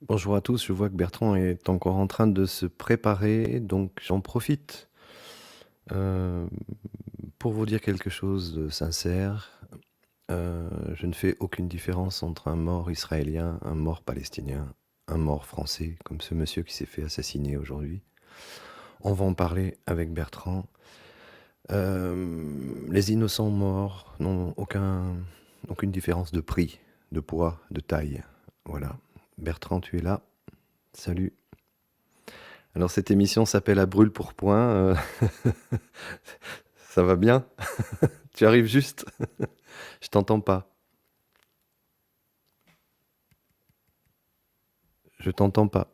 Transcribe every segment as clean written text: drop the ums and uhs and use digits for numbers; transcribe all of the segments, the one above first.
Bonjour à tous, je vois que Bertrand est encore en train de se préparer, donc j'en profite pour vous dire quelque chose de sincère. Je ne fais aucune différence entre un mort israélien, un mort palestinien, un mort français, comme ce monsieur qui s'est fait assassiner aujourd'hui. On va en parler avec Bertrand. Les innocents morts n'ont aucune différence de prix, de poids, de taille. Voilà. Bertrand, tu es là. Salut. Alors cette émission s'appelle À brûle pour point. Ça va bien? Tu arrives juste? Je t'entends pas. Je t'entends pas.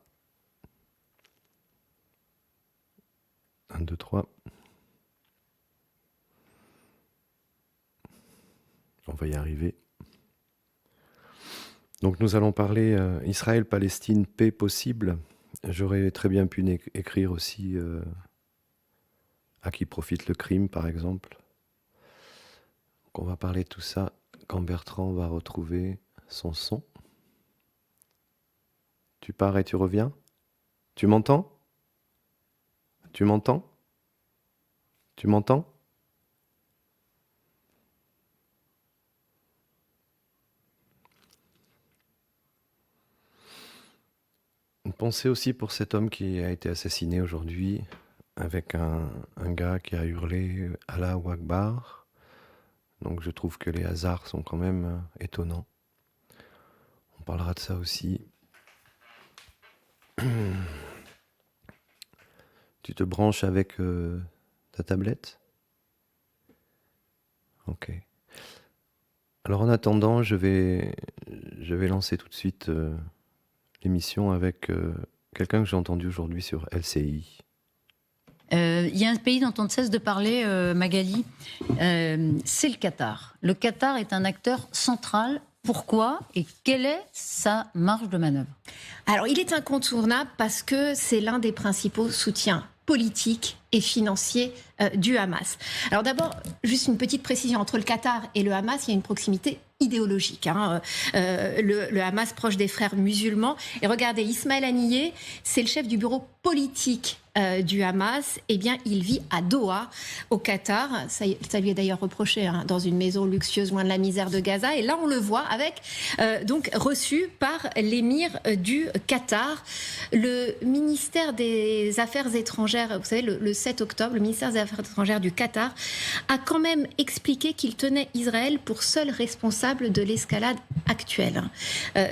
1, 2, 3. On va y arriver. Donc nous allons parler Israël-Palestine, paix possible. J'aurais très bien pu écrire aussi à qui profite le crime, par exemple. Donc on va parler de tout ça quand Bertrand va retrouver son son. Tu pars et tu reviens? Tu m'entends? Tu m'entends? Tu m'entends? Une pensée aussi pour cet homme qui a été assassiné aujourd'hui avec un gars qui a hurlé Allah Akbar. Donc je trouve que les hasards sont quand même étonnants. On parlera de ça aussi. Tu te branches avec ta tablette? Ok. Alors en attendant, je vais lancer tout de suite l'émission avec quelqu'un que j'ai entendu aujourd'hui sur LCI. Il y a un pays dont on ne cesse de parler, Magali, c'est le Qatar. Le Qatar est un acteur central. Pourquoi et quelle est sa marge de manœuvre? Alors, il est incontournable parce que c'est l'un des principaux soutiens politiques et financier du Hamas. Alors d'abord, juste une petite précision, entre le Qatar et le Hamas, il y a une proximité idéologique. Le Hamas proche des frères musulmans. Et regardez, Ismaël Haniyeh, c'est le chef du bureau politique du Hamas. Eh bien, il vit à Doha, au Qatar. Ça lui est d'ailleurs reproché, dans une maison luxueuse loin de la misère de Gaza. Et là, on le voit avec, donc, reçu par l'émir du Qatar. Le ministère des Affaires étrangères, vous savez, le 7 octobre, le ministère des Affaires étrangères du Qatar a quand même expliqué qu'il tenait Israël pour seul responsable de l'escalade actuelle.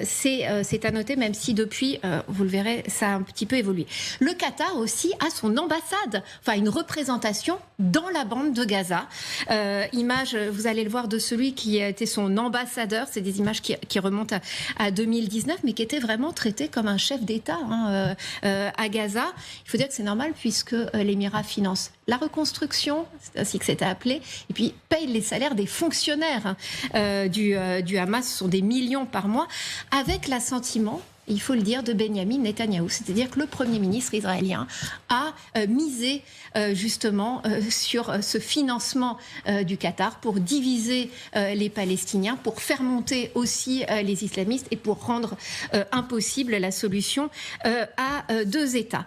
C'est à noter, même si depuis, vous le verrez, ça a un petit peu évolué. Le Qatar aussi a son ambassade, enfin une représentation dans la bande de Gaza. Image, vous allez le voir, de celui qui était son ambassadeur. C'est des images qui remontent à 2019, mais qui était vraiment traité comme un chef d'État à Gaza. Il faut dire que c'est normal puisque l'Émirat finance la reconstruction, c'est ainsi que c'était appelé, et puis paye les salaires des fonctionnaires du Hamas, ce sont des millions par mois, avec l'assentiment, il faut le dire, de Benyamin Netanyahou. C'est-à-dire que le Premier ministre israélien a misé justement sur ce financement du Qatar pour diviser les Palestiniens, pour faire monter aussi les islamistes et pour rendre impossible la solution à deux États.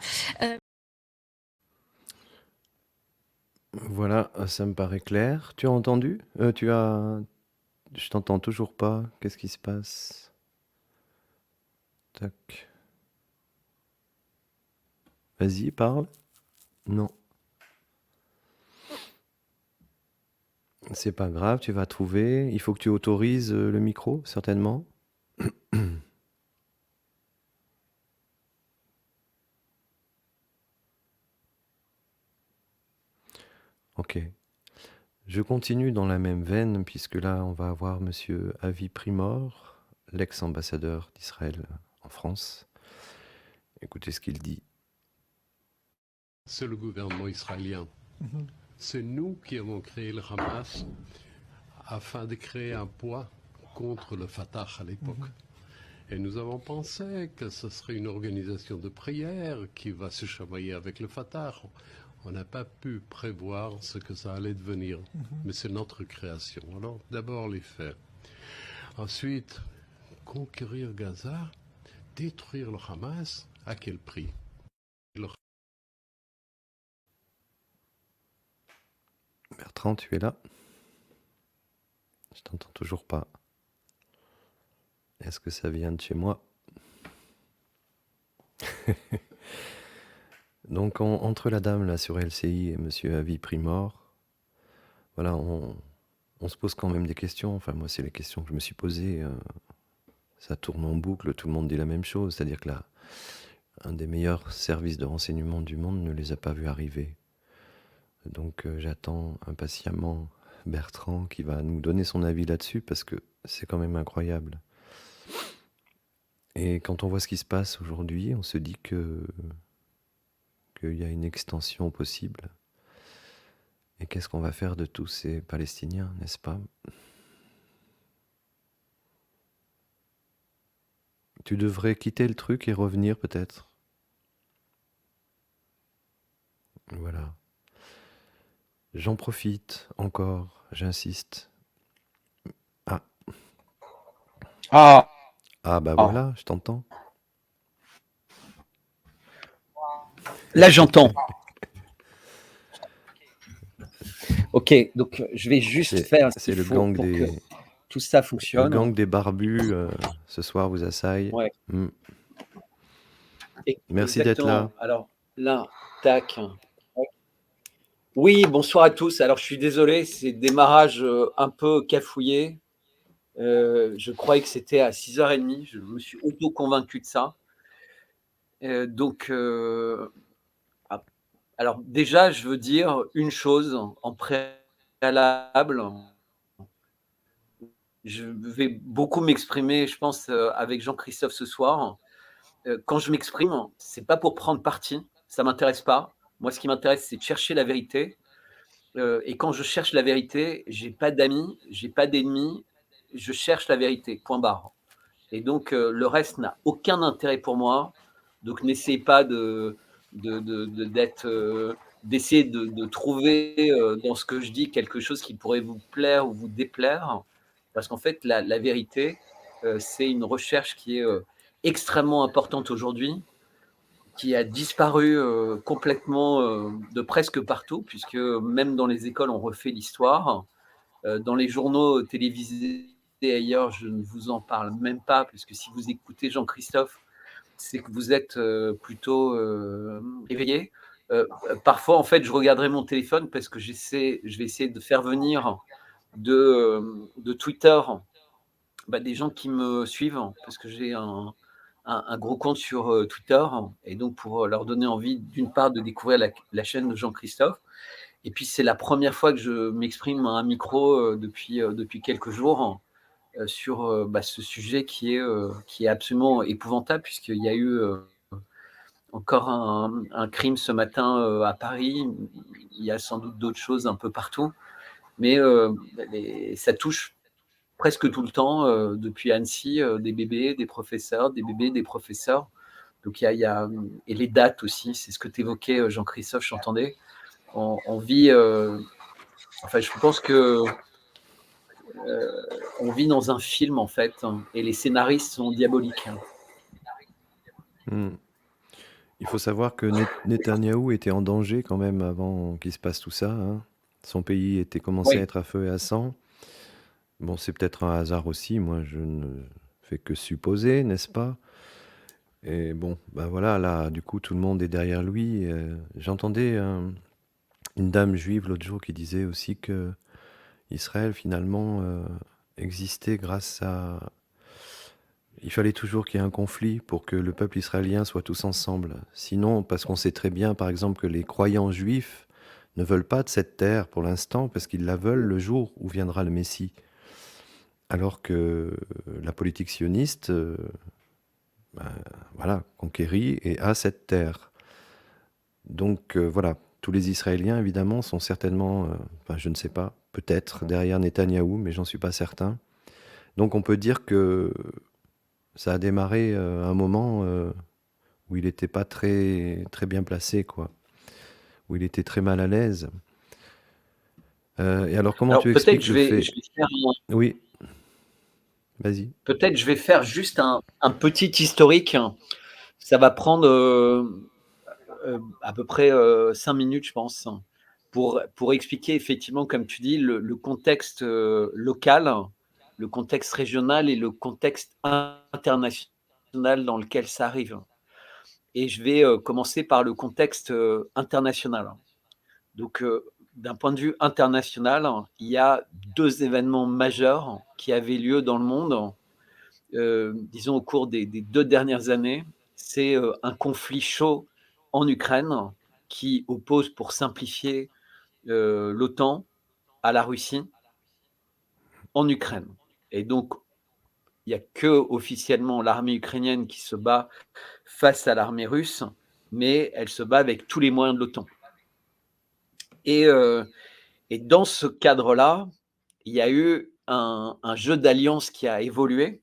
Voilà, ça me paraît clair. Tu as entendu? Je t'entends toujours pas. Qu'est-ce qui se passe? Tac. Vas-y, parle. Non. C'est pas grave, tu vas trouver. Il faut que tu autorises le micro, certainement. Ok. Je continue dans la même veine, puisque là, on va avoir Monsieur Avi Primor, l'ex-ambassadeur d'Israël en France. Écoutez ce qu'il dit. C'est le gouvernement israélien. C'est nous qui avons créé le Hamas afin de créer un poids contre le Fatah à l'époque. Et nous avons pensé que ce serait une organisation de prière qui va se chamailler avec le Fatah. On n'a pas pu prévoir ce que ça allait devenir, mais c'est notre création. Alors, d'abord les faits. Ensuite, conquérir Gaza, détruire le Hamas, à quel prix? Bertrand, tu es là? Je t'entends toujours pas. Est-ce que ça vient de chez moi? Donc entre la dame là sur LCI et Monsieur Avi Primor, voilà, on se pose quand même des questions. Enfin moi c'est les questions que je me suis posées. Ça tourne en boucle, tout le monde dit la même chose, c'est-à-dire que là, un des meilleurs services de renseignement du monde ne les a pas vus arriver. Donc j'attends impatiemment Bertrand qui va nous donner son avis là-dessus parce que c'est quand même incroyable. Et quand on voit ce qui se passe aujourd'hui, on se dit qu'il y a une extension possible. Et qu'est-ce qu'on va faire de tous ces Palestiniens, n'est-ce pas? Tu devrais quitter le truc et revenir peut-être. Voilà. J'en profite encore, j'insiste. Ah. Ah, Ah bah voilà, je t'entends. là j'entends. Ok, donc je vais juste faire ce C'est qu'il le faut gang pour des... que tout ça fonctionne. Le gang des barbus, ce soir, vous assaille. Ouais. Merci d'être là. Alors là, tac. Oui, bonsoir à tous. Alors je suis désolé, c'est démarrage un peu cafouillé. Je croyais que c'était à 6h30. Je me suis auto-convaincu de ça. Alors déjà, je veux dire une chose en préalable. Je vais beaucoup m'exprimer, je pense, avec Jean-Christophe ce soir. Quand je m'exprime, c'est pas pour prendre parti, ça m'intéresse pas. Moi, ce qui m'intéresse, c'est de chercher la vérité. Et quand je cherche la vérité, j'ai pas d'amis, j'ai pas d'ennemis, je cherche la vérité, point barre. Et donc, le reste n'a aucun intérêt pour moi. Donc, n'essayez pas de d'essayer de trouver dans ce que je dis quelque chose qui pourrait vous plaire ou vous déplaire. Parce qu'en fait, la vérité, c'est une recherche qui est extrêmement importante aujourd'hui, qui a disparu complètement de presque partout, puisque même dans les écoles, on refait l'histoire. Dans les journaux télévisés et ailleurs, je ne vous en parle même pas, puisque si vous écoutez Jean-Christophe, c'est que vous êtes plutôt réveillé. Parfois, en fait, je regarderai mon téléphone parce que je vais essayer de faire venir de Twitter des gens qui me suivent, parce que j'ai un gros compte sur Twitter, et donc pour leur donner envie, d'une part, de découvrir la chaîne de Jean-Christophe, et puis c'est la première fois que je m'exprime à un micro depuis quelques jours sur ce sujet qui est absolument épouvantable, puisqu'il y a eu encore un crime ce matin à Paris. Il y a sans doute d'autres choses un peu partout, mais ça touche presque tout le temps, depuis Annecy, des bébés, des professeurs, des bébés, des professeurs. Donc il y a et les dates aussi, c'est ce que tu évoquais, Jean-Christophe, j'entendais. On vit, enfin je pense que on vit dans un film en fait, et les scénaristes sont diaboliques. Hmm. Il faut savoir que Netanyahou était en danger quand même avant qu'il se passe tout ça, hein. Son pays était commencé à Oui. être à feu et à sang. Bon, c'est peut-être un hasard aussi, moi je ne fais que supposer, n'est-ce pas? Et bon, ben voilà, là, du coup, tout le monde est derrière lui. J'entendais une dame juive l'autre jour qui disait aussi que Israël, finalement, existait grâce à... Il fallait toujours qu'il y ait un conflit pour que le peuple israélien soit tous ensemble. Sinon, parce qu'on sait très bien, par exemple, que les croyants juifs ne veulent pas de cette terre pour l'instant, parce qu'ils la veulent le jour où viendra le Messie. Alors que la politique sioniste, voilà, conquérit et a cette terre. Donc voilà, tous les Israéliens, évidemment, sont certainement, je ne sais pas, peut-être derrière Netanyahou, mais j'en suis pas certain. Donc on peut dire que ça a démarré à un moment où il n'était pas très, très bien placé, quoi, où il était très mal à l'aise. Et alors, comment Alors tu peut-être expliques le fait... je vais faire Oui, vas-y. peut-être je vais faire juste un petit historique. Ça va prendre à peu près 5 minutes, je pense, pour expliquer effectivement, comme tu dis, le contexte local, le contexte régional et le contexte international dans lequel ça arrive. Et je vais commencer par le contexte international. Donc, d'un point de vue international, il y a 2 événements majeurs qui avaient lieu dans le monde, disons au cours des 2 dernières années. C'est un conflit chaud en Ukraine qui oppose, pour simplifier, l'OTAN à la Russie en Ukraine. Et donc, il n'y a que officiellement l'armée ukrainienne qui se bat face à l'armée russe, mais elle se bat avec tous les moyens de l'OTAN. Et dans ce cadre-là, il y a eu un jeu d'alliance qui a évolué,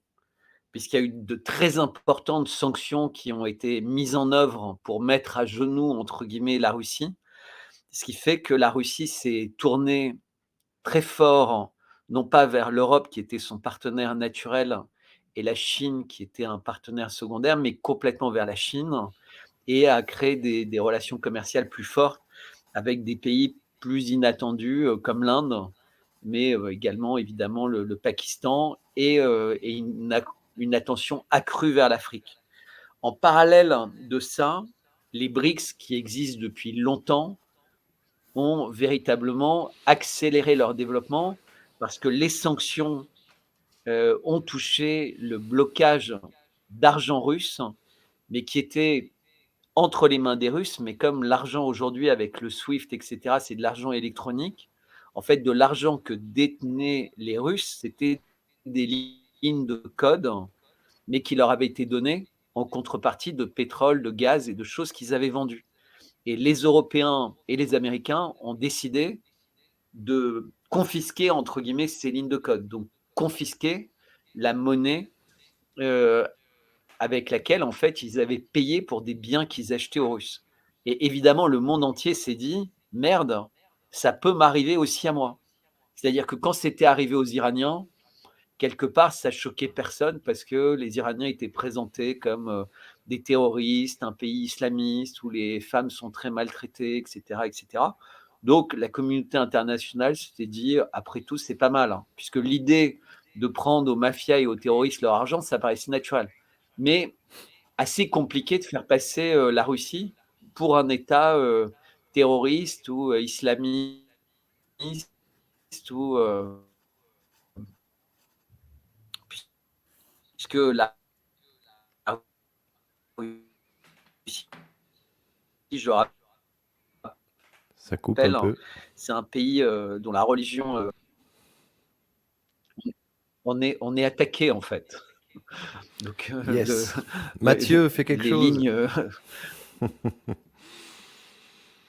puisqu'il y a eu de très importantes sanctions qui ont été mises en œuvre pour mettre à genoux, entre guillemets, la Russie. Ce qui fait que la Russie s'est tournée très fort, non pas vers l'Europe qui était son partenaire naturel et la Chine qui était un partenaire secondaire, mais complètement vers la Chine, et a créé des relations commerciales plus fortes avec des pays plus inattendus comme l'Inde, mais également évidemment le Pakistan, et une attention accrue vers l'Afrique. En parallèle de ça, les BRICS, qui existent depuis longtemps, ont véritablement accéléré leur développement, parce que les sanctions ont touché le blocage d'argent russe, mais qui était entre les mains des Russes. Mais comme l'argent aujourd'hui avec le SWIFT, etc., c'est de l'argent électronique, en fait, de l'argent que détenaient les Russes, c'était des lignes de code, mais qui leur avaient été données en contrepartie de pétrole, de gaz et de choses qu'ils avaient vendues. Et les Européens et les Américains ont décidé de confisquer, entre guillemets, ces lignes de code. Donc, confisquer la monnaie avec laquelle, en fait, ils avaient payé pour des biens qu'ils achetaient aux Russes. Et évidemment, le monde entier s'est dit: «Merde, ça peut m'arriver aussi à moi». C'est-à-dire que quand c'était arrivé aux Iraniens, quelque part, ça choquait personne parce que les Iraniens étaient présentés comme, des terroristes, un pays islamiste où les femmes sont très maltraitées et cetera et cetera. Donc la communauté internationale s'était dit: «Après tout, c'est pas mal, hein», puisque l'idée de prendre aux mafias et aux terroristes leur argent, ça paraissait naturel. Mais assez compliqué de faire passer, la Russie pour un État, terroriste ou, islamiste ou, puisque la Russie, je le Ça coupe un rappelle, peu. c'est un pays, dont la religion, on est attaqué en fait. Donc, Yes. Mathieu, fais quelque les chose. lignes,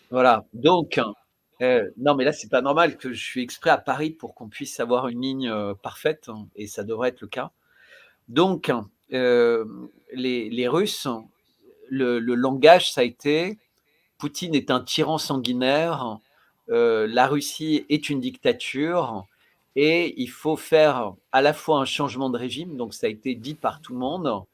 voilà. Donc, non, mais là, c'est pas normal que je suis exprès à Paris pour qu'on puisse avoir une ligne, parfaite, hein, et ça devrait être le cas. Donc, les Russes, le langage, ça a été: «Poutine est un tyran sanguinaire, la Russie est une dictature et il faut faire à la fois un changement de régime», donc ça a été dit par tout le monde,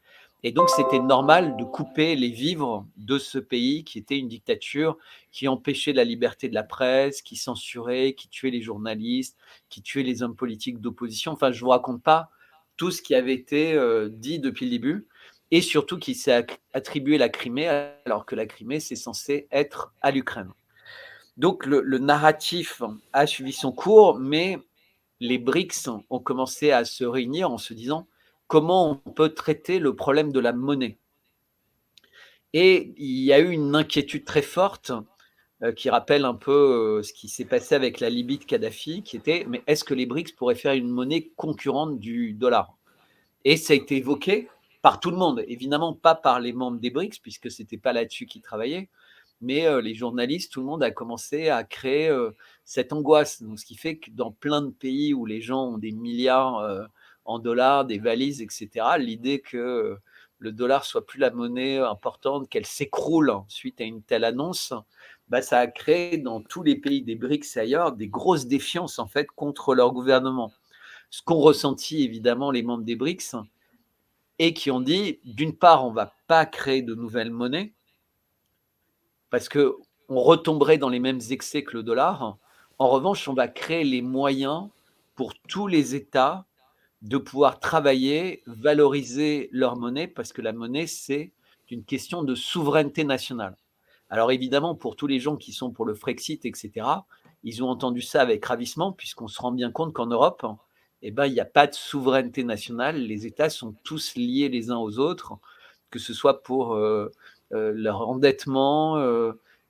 et donc c'était normal de couper les vivres de ce pays qui était une dictature, qui empêchait la liberté de la presse, qui censurait, qui tuait les journalistes, qui tuait les hommes politiques d'opposition. Enfin, je vous raconte pas tout ce qui avait été, dit depuis le début, et surtout qui s'est attribué la Crimée, alors que la Crimée, c'est censé être à l'Ukraine. Donc le narratif a suivi son cours, mais les BRICS ont commencé à se réunir en se disant: «Comment on peut traiter le problème de la monnaie?» Et il y a eu une inquiétude très forte, qui rappelle un peu, ce qui s'est passé avec la Libye de Kadhafi, qui était: «Mais est-ce que les BRICS pourraient faire une monnaie concurrente du dollar?» Et ça a été évoqué par tout le monde, évidemment pas par les membres des BRICS, puisque c'était pas là-dessus qu'ils travaillaient, mais les journalistes, tout le monde a commencé à créer, cette angoisse. Donc ce qui fait que dans plein de pays où les gens ont des milliards, en dollars, des valises et cetera, l'idée que, le dollar soit plus la monnaie importante, qu'elle s'écroule suite à une telle annonce, bah, ça a créé dans tous les pays des BRICS et ailleurs, des grosses défiances en fait contre leur gouvernement. Ce qu'ont ressenti évidemment les membres des BRICS, et qui ont dit: «D'une part, on va pas créer de nouvelles monnaies, parce qu'on retomberait dans les mêmes excès que le dollar. En revanche, on va créer les moyens pour tous les États de pouvoir travailler, valoriser leur monnaie, parce que la monnaie, c'est une question de souveraineté nationale». Alors évidemment, pour tous les gens qui sont pour le Frexit et cetera, ils ont entendu ça avec ravissement, puisqu'on se rend bien compte qu'en Europe, eh ben, il y a pas de souveraineté nationale. Les États sont tous liés les uns aux autres, que ce soit pour, leur endettement,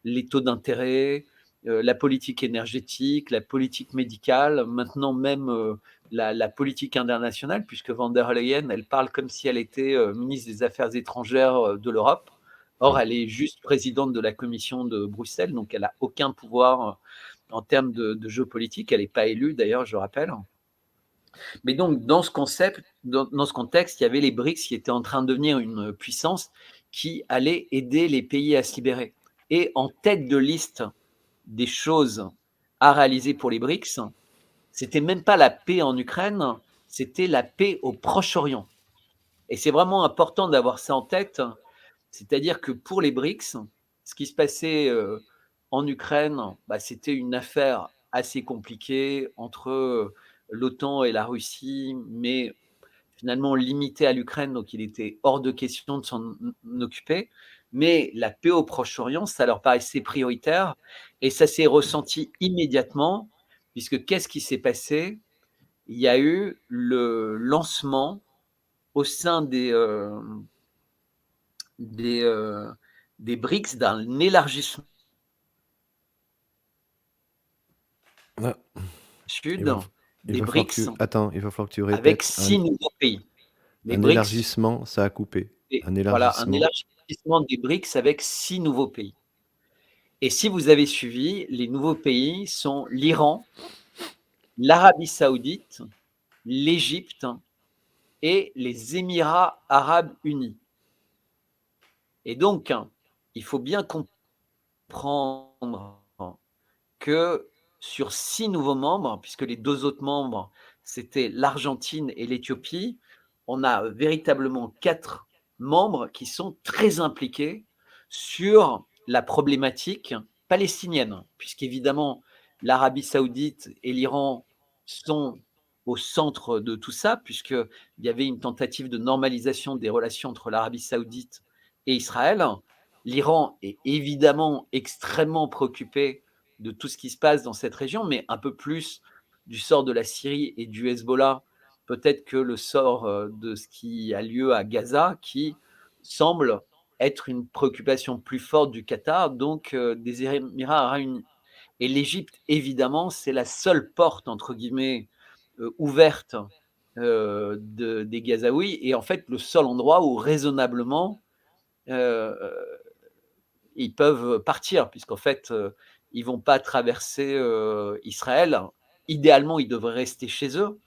les taux d'intérêt, la politique énergétique, la politique médicale, maintenant même, la politique internationale, puisque von der Leyen, elle parle comme si elle était, ministre des Affaires étrangères, de l'Europe. Or, elle est juste présidente de la commission de Bruxelles, donc elle a aucun pouvoir, en termes de géopolitique. Elle n'est pas élue d'ailleurs, je rappelle. Mais donc dans ce concept, dans ce contexte, il y avait les BRICS qui étaient en train de devenir une puissance qui allait aider les pays à se libérer. Et en tête de liste des choses à réaliser pour les BRICS, c'était même pas la paix en Ukraine, c'était la paix au Proche-Orient. Et c'est vraiment important d'avoir ça en tête, c'est-à-dire que pour les BRICS, ce qui se passait, en Ukraine, bah, c'était une affaire assez compliquée entre, l'OTAN et la Russie, mais finalement limité à l'Ukraine, donc il était hors de question de s'en occuper. Mais la paix au Proche-Orient, ça leur paraissait prioritaire, et ça s'est ressenti immédiatement, puisque qu'est-ce qui s'est passé? Il y a eu le lancement au sein des, heu, des BRICS d'un élargissement Ah, il sud va, il des va falloir que BRICS tu... Attends, il va falloir que tu avec répètes. 6 nouveaux pays. Les Un BRICS, élargissement, ça a coupé. et Un voilà, un élargissement. élargissement des BRICS avec 6 nouveaux pays. Et si vous avez suivi, les nouveaux pays sont l'Iran, l'Arabie Saoudite, l'Égypte et les Émirats arabes unis. Et donc, il faut bien comprendre comprendre que sur 6 nouveaux membres, puisque les 2 autres membres, c'était l'Argentine et l'Éthiopie, on a véritablement 4 membres qui sont très impliqués sur la problématique palestinienne. Puisqu'évidemment, l'Arabie saoudite et l'Iran sont au centre de tout ça, puisqu'il y avait une tentative de normalisation des relations entre l'Arabie saoudite et Israël. L'Iran est évidemment extrêmement préoccupé de tout ce qui se passe dans cette région, mais un peu plus du sort de la Syrie et du Hezbollah, peut-être que le sort de ce qui a lieu à Gaza, qui semble être une préoccupation plus forte du Qatar, donc des Émirats arabes unis. Et l'Égypte, évidemment, c'est la seule porte, entre guillemets, ouverte des Gazaouis, et en fait le seul endroit où raisonnablement euh, ils peuvent partir, puisqu'en fait, ils vont pas traverser Israël. Idéalement, ils devraient rester chez eux,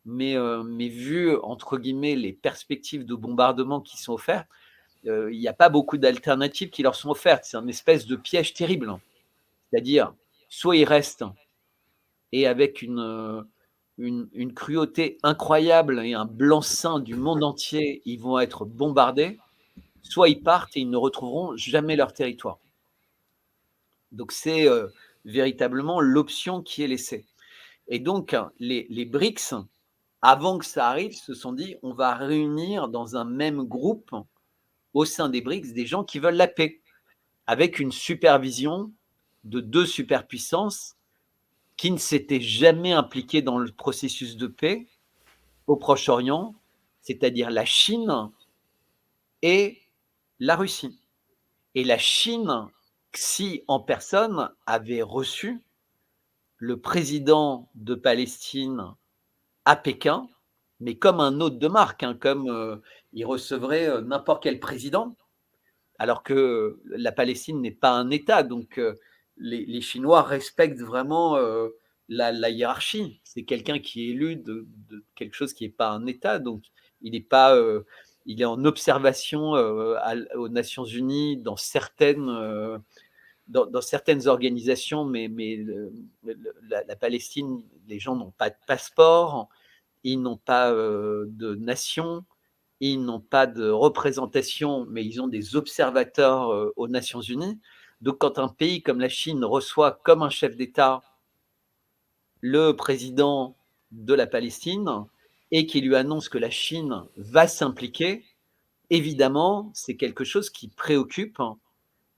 mais vu, entre guillemets, les perspectives de bombardement qui sont offertes, il n'y a pas beaucoup d'alternatives qui leur sont offertes. C'est un espèce de piège terrible. C'est-à-dire, soit ils restent et avec une cruauté incroyable et un blanc-seing du monde entier, ils vont être bombardés, soit ils partent et ils ne retrouveront jamais leur territoire. Donc c'est véritablement l'option qui est laissée. Et donc les BRICS, avant que ça arrive, se sont dit on va réunir dans un même groupe au sein des BRICS des gens qui veulent la paix, avec une supervision de 2 superpuissances qui ne s'étaient jamais impliquées dans le processus de paix au Proche-Orient, c'est-à-dire la Chine et la Russie. Et la Chine, Xi en personne, avait reçu le président de Palestine à Pékin, mais comme un hôte de marque, hein, comme il recevrait n'importe quel président, alors que la Palestine n'est pas un État. Donc les Chinois respectent vraiment la hiérarchie. C'est quelqu'un qui est élu de quelque chose qui n'est pas un État, donc il n'est pas, il est en observation aux Nations Unies dans certaines dans certaines organisations, mais la Palestine, les gens n'ont pas de passeport, ils n'ont pas de nation, ils n'ont pas de représentation, mais ils ont des observateurs aux Nations Unies. Donc quand un pays comme la Chine reçoit comme un chef d'État le président de la Palestine et qui lui annonce que la Chine va s'impliquer, évidemment, c'est quelque chose qui préoccupe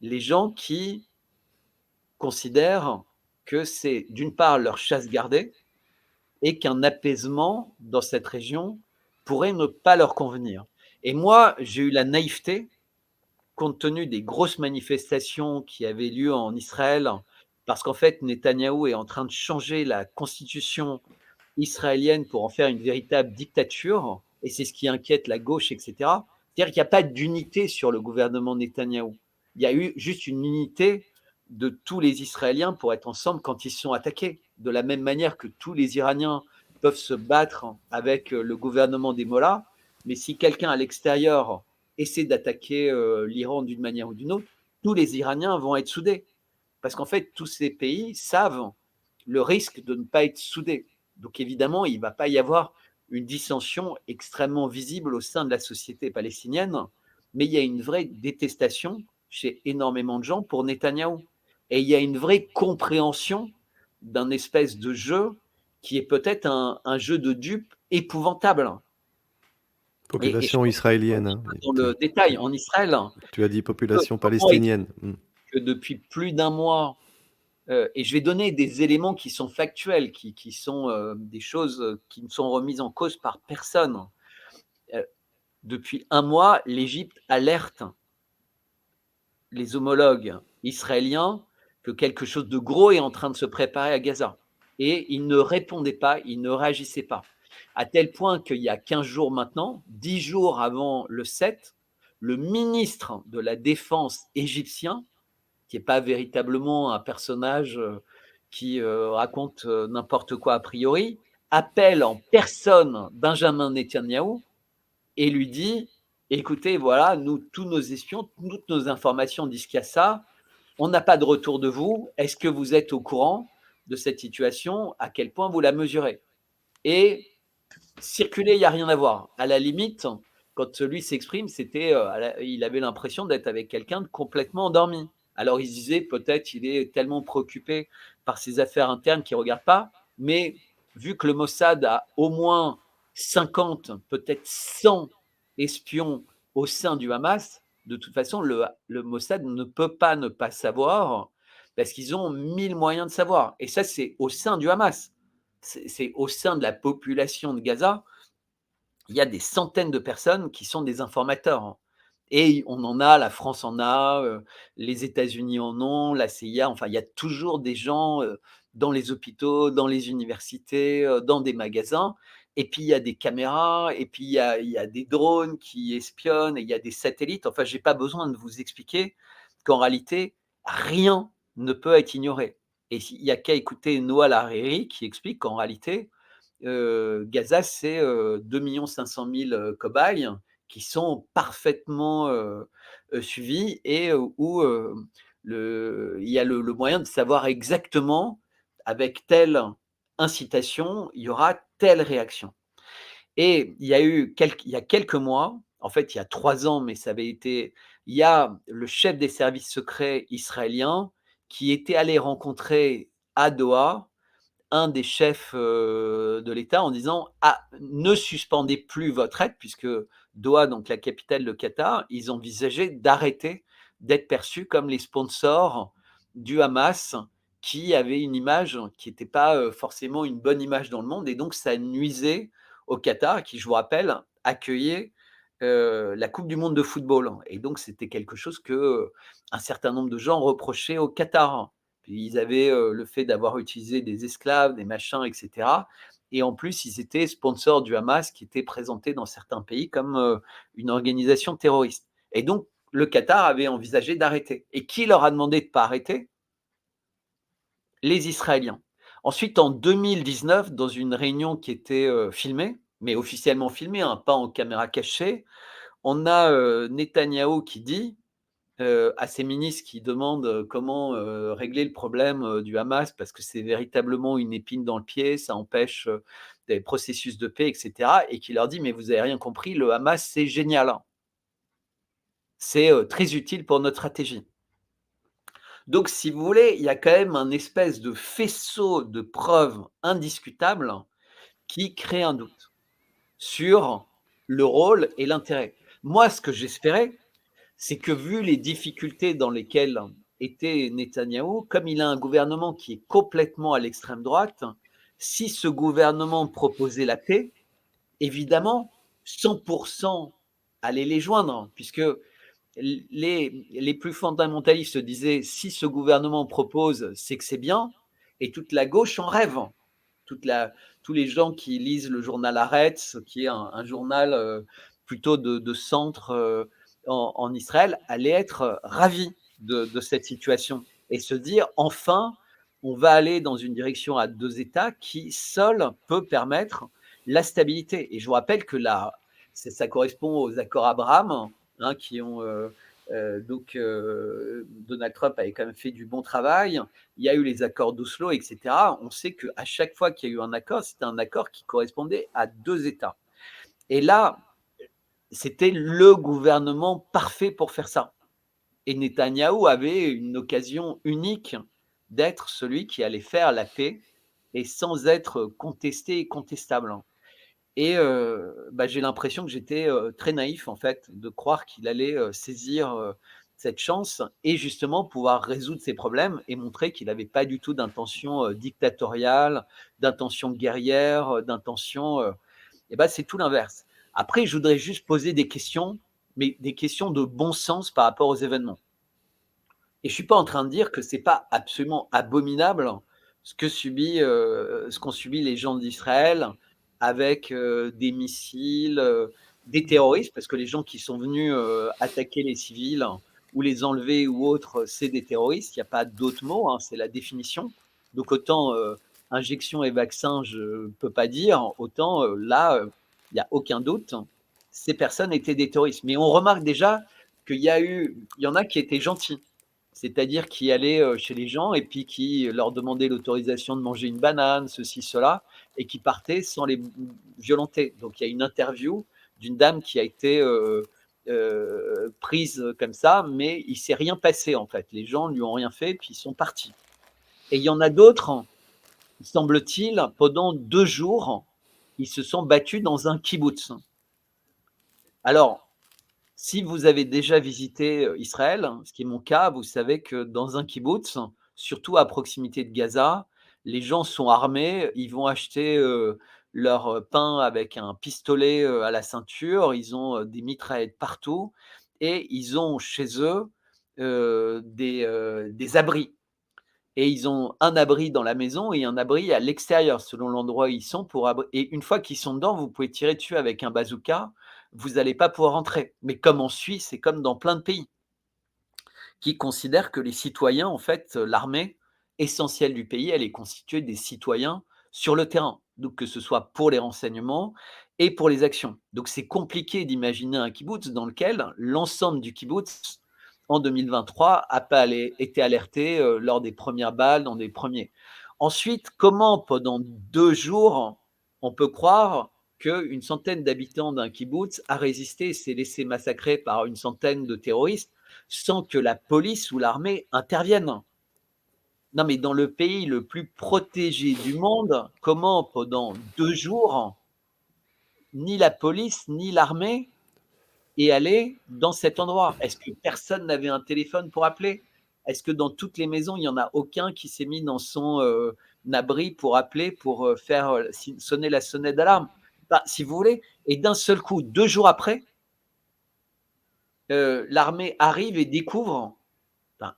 les gens qui considèrent que c'est d'une part leur chasse gardée et qu'un apaisement dans cette région pourrait ne pas leur convenir. Et moi, j'ai eu la naïveté, compte tenu des grosses manifestations qui avaient lieu en Israël, parce qu'en fait, Netanyahou est en train de changer la constitution israélienne pour en faire une véritable dictature, et c'est ce qui inquiète la gauche, etc. C'est-à-dire qu'il n'y a pas d'unité sur le gouvernement Netanyahou. Il y a eu juste une unité de tous les Israéliens pour être ensemble quand ils sont attaqués. De la même manière que tous les Iraniens peuvent se battre avec le gouvernement des mollahs, mais si quelqu'un à l'extérieur essaie d'attaquer l'Iran d'une manière ou d'une autre, tous les Iraniens vont être soudés. Parce qu'en fait, tous ces pays savent le risque de ne pas être soudés. Donc évidemment, il ne va pas y avoir une dissension extrêmement visible au sein de la société palestinienne, mais il y a une vraie détestation chez énormément de gens pour Netanyahou. Et il y a une vraie compréhension d'un espèce de jeu qui est peut-être un jeu de dupes épouvantable. Population israélienne. Hein. Dans le détail, en Israël, tu as dit population palestinienne. Que depuis plus d'un mois, et je vais donner des éléments qui sont factuels, qui sont des choses qui ne sont remises en cause par personne. Depuis un mois, l'Égypte alerte les homologues israéliens que quelque chose de gros est en train de se préparer à Gaza. Et ils ne répondaient pas, ils ne réagissaient pas. À tel point qu'il y a 15 jours maintenant, 10 jours avant le 7, le ministre de la Défense égyptien, qui n'est pas véritablement un personnage qui raconte n'importe quoi a priori, appelle en personne Benjamin Netanyahou et lui dit « Écoutez, voilà, nous, tous nos espions, toutes nos informations disent qu'il y a ça, on n'a pas de retour de vous. Est-ce que vous êtes au courant de cette situation? À quel point vous la mesurez? Et circuler, il n'y a rien à voir. À la limite, quand lui s'exprime, il avait l'impression d'être avec quelqu'un de complètement endormi. Alors il se disait peut-être il est tellement préoccupé par ses affaires internes qu'il ne regarde pas, mais vu que le Mossad a au moins 50, peut-être 100 espions au sein du Hamas, de toute façon, le Mossad ne peut pas ne pas savoir parce qu'ils ont 1000 moyens de savoir. Et ça, c'est au sein du Hamas. C'est au sein de la population de Gaza, il y a des centaines de personnes qui sont des informateurs, hein. Et on en a, la France en a, les États-Unis en ont, la CIA, enfin, il y a toujours des gens dans les hôpitaux, dans les universités, dans des magasins. Et puis, il y a des caméras, et puis il y a des drones qui espionnent, et il y a des satellites. Enfin, je n'ai pas besoin de vous expliquer qu'en réalité, rien ne peut être ignoré. Et il n'y a qu'à écouter Noah Harari qui explique qu'en réalité, Gaza, c'est 2 500 000 cobayes qui sont parfaitement suivis et où il y a le moyen de savoir exactement avec telle incitation, il y aura telle réaction. Et il y a quelques mois, en fait, il y a 3 ans, mais ça avait été il y a le chef des services secrets israéliens qui était allé rencontrer à Doha un des chefs de l'État en disant: «Ah, ne suspendez plus votre aide», puisque Doha, donc la capitale de Qatar, ils envisageaient d'arrêter d'être perçus comme les sponsors du Hamas, qui avait une image qui n'était pas forcément une bonne image dans le monde, et donc ça nuisait au Qatar, qui, je vous rappelle, accueillait la Coupe du monde de football, et donc c'était quelque chose que un certain nombre de gens reprochaient au Qatar. Puis ils avaient le fait d'avoir utilisé des esclaves, des machins, etc. Et en plus, ils étaient sponsors du Hamas, qui était présenté dans certains pays comme une organisation terroriste. Et donc, le Qatar avait envisagé d'arrêter. Et qui leur a demandé de ne pas arrêter? Les Israéliens. Ensuite, en 2019, dans une réunion qui était filmée, mais officiellement filmée, hein, pas en caméra cachée, on a Netanyahou qui dit à ses ministres qui demandent comment régler le problème du Hamas, parce que c'est véritablement une épine dans le pied, ça empêche des processus de paix, etc. Et qui leur dit: mais vous n'avez rien compris, le Hamas, c'est génial, hein. C'est très utile pour notre stratégie. Donc, si vous voulez, il y a quand même un espèce de faisceau de preuves indiscutables qui crée un doute sur le rôle et l'intérêt. Moi, ce que j'espérais, c'est que, vu les difficultés dans lesquelles était Netanyahou, comme il a un gouvernement qui est complètement à l'extrême droite, si ce gouvernement proposait la paix, évidemment, 100% allaient les joindre, puisque les plus fondamentalistes se disaient: si ce gouvernement propose, c'est que c'est bien, et toute la gauche en rêve. Tous les gens qui lisent le journal Haaretz, qui est un journal plutôt de centre en Israël, allaient être ravis de cette situation et se dire: enfin, on va aller dans une direction à 2 États qui seule peut permettre la stabilité. Et je vous rappelle que ça correspond aux accords Abraham, hein, qui ont Donald Trump avait quand même fait du bon travail. Il y a eu les accords d'Oslo, etc. On sait qu'à chaque fois qu'il y a eu un accord, c'était un accord qui correspondait à 2 États. Et là, c'était le gouvernement parfait pour faire ça. Et Netanyahou avait une occasion unique d'être celui qui allait faire la paix, et sans être contesté et contestable. Et j'ai l'impression que j'étais très naïf, en fait, de croire qu'il allait saisir cette chance et justement pouvoir résoudre ses problèmes et montrer qu'il n'avait pas du tout d'intention dictatoriale, d'intention guerrière, d'intention. C'est tout l'inverse. Après, je voudrais juste poser des questions, mais des questions de bon sens par rapport aux événements. Et je ne suis pas en train de dire que ce n'est pas absolument abominable ce qu'ont subi les gens d'Israël avec des missiles, des terroristes, parce que les gens qui sont venus attaquer les civils ou les enlever ou autres, c'est des terroristes. Il n'y a pas d'autre mot, hein, c'est la définition. Donc autant injection et vaccin, je ne peux pas dire, autant là, il n'y a aucun doute, ces personnes étaient des terroristes. Mais on remarque déjà qu'il y en a qui étaient gentils. c'est-à-dire qui allaient chez les gens et puis qui leur demandaient l'autorisation de manger une banane, ceci, cela, et qui partaient sans les violenter. Donc il y a une interview d'une dame qui a été prise comme ça, mais il s'est rien passé en fait. Les gens lui ont rien fait, puis ils sont partis. Et il y en a d'autres, semble-t-il, pendant 2 jours, ils se sont battus dans un kibboutz. Alors, si vous avez déjà visité Israël, ce qui est mon cas, vous savez que dans un kibboutz, surtout à proximité de Gaza, les gens sont armés, ils vont acheter leur pain avec un pistolet à la ceinture, ils ont des mitraillettes partout et ils ont chez eux des abris. Et ils ont un abri dans la maison et un abri à l'extérieur, selon l'endroit où ils sont. Et une fois qu'ils sont dedans, vous pouvez tirer dessus avec un bazooka, vous n'allez pas pouvoir entrer. Mais comme en Suisse et comme dans plein de pays, qui considèrent que les citoyens, en fait, l'armée essentielle du pays, elle est constituée des citoyens sur le terrain. Donc que ce soit pour les renseignements et pour les actions. Donc c'est compliqué d'imaginer un kibbutz dans lequel l'ensemble du kibbutz, en 2023, a pas été alerté lors des premières balles, dans des premiers. Ensuite, comment pendant 2 jours, on peut croire qu'une centaine d'habitants d'un kibbutz a résisté et s'est laissé massacrer par une centaine de terroristes sans que la police ou l'armée interviennent? Non, mais dans le pays le plus protégé du monde, comment pendant 2 jours, ni la police, ni l'armée est allé dans cet endroit? Est-ce que personne n'avait un téléphone pour appeler? Est-ce que dans toutes les maisons, il n'y en a aucun qui s'est mis dans son abri pour appeler, pour faire sonner la sonnette d'alarme? Bah, si vous voulez, et d'un seul coup, 2 jours après, l'armée arrive et découvre. Enfin,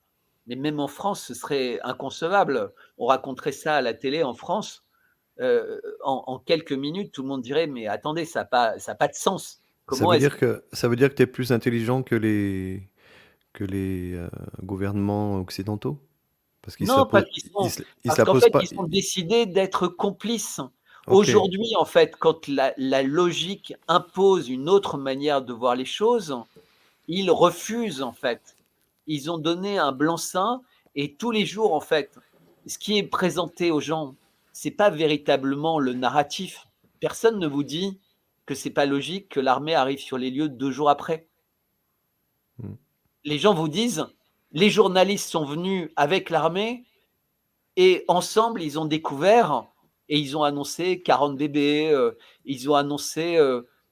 mais même en France, ce serait inconcevable. On raconterait ça à la télé en France, en quelques minutes, tout le monde dirait: «Mais attendez, ça a pas de sens. Comment est-ce». Ça veut dire que tu es plus intelligent que les gouvernements occidentaux? Parce qu'ils Non, s'appo ils parce qu'en s'apposent fait, pas. ils ont décidé d'être complices. Ok. Aujourd'hui, en fait, quand la logique impose une autre manière de voir les choses, ils refusent, en fait. Ils ont donné un blanc-seing et tous les jours, en fait, ce qui est présenté aux gens, c'est pas véritablement le narratif. Personne ne vous dit que c'est pas logique que l'armée arrive sur les lieux 2 jours après. Mm. Les gens vous disent: «Les journalistes sont venus avec l'armée et ensemble, ils ont découvert et ils ont annoncé 40 bébés, ils ont annoncé,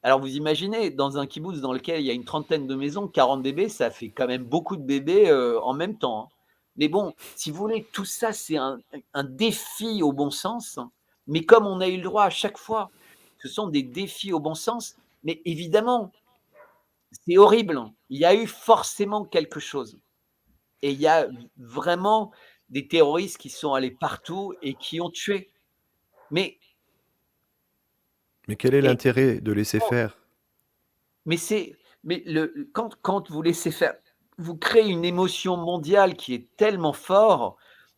alors vous imaginez, dans un kibboutz dans lequel il y a une trentaine de maisons, 40 bébés, ça fait quand même beaucoup de bébés, en même temps, hein. Mais bon, si vous voulez, tout ça, c'est un défi au bon sens, mais comme on a eu le droit à chaque fois, ce sont des défis au bon sens, mais évidemment, c'est horrible. Il y a eu forcément quelque chose et il y a vraiment des terroristes qui sont allés partout et qui ont tué. Mais Mais quel est et l'intérêt de laisser faire? mais c'est mais quand vous laissez faire, vous créez une émotion mondiale qui est tellement fort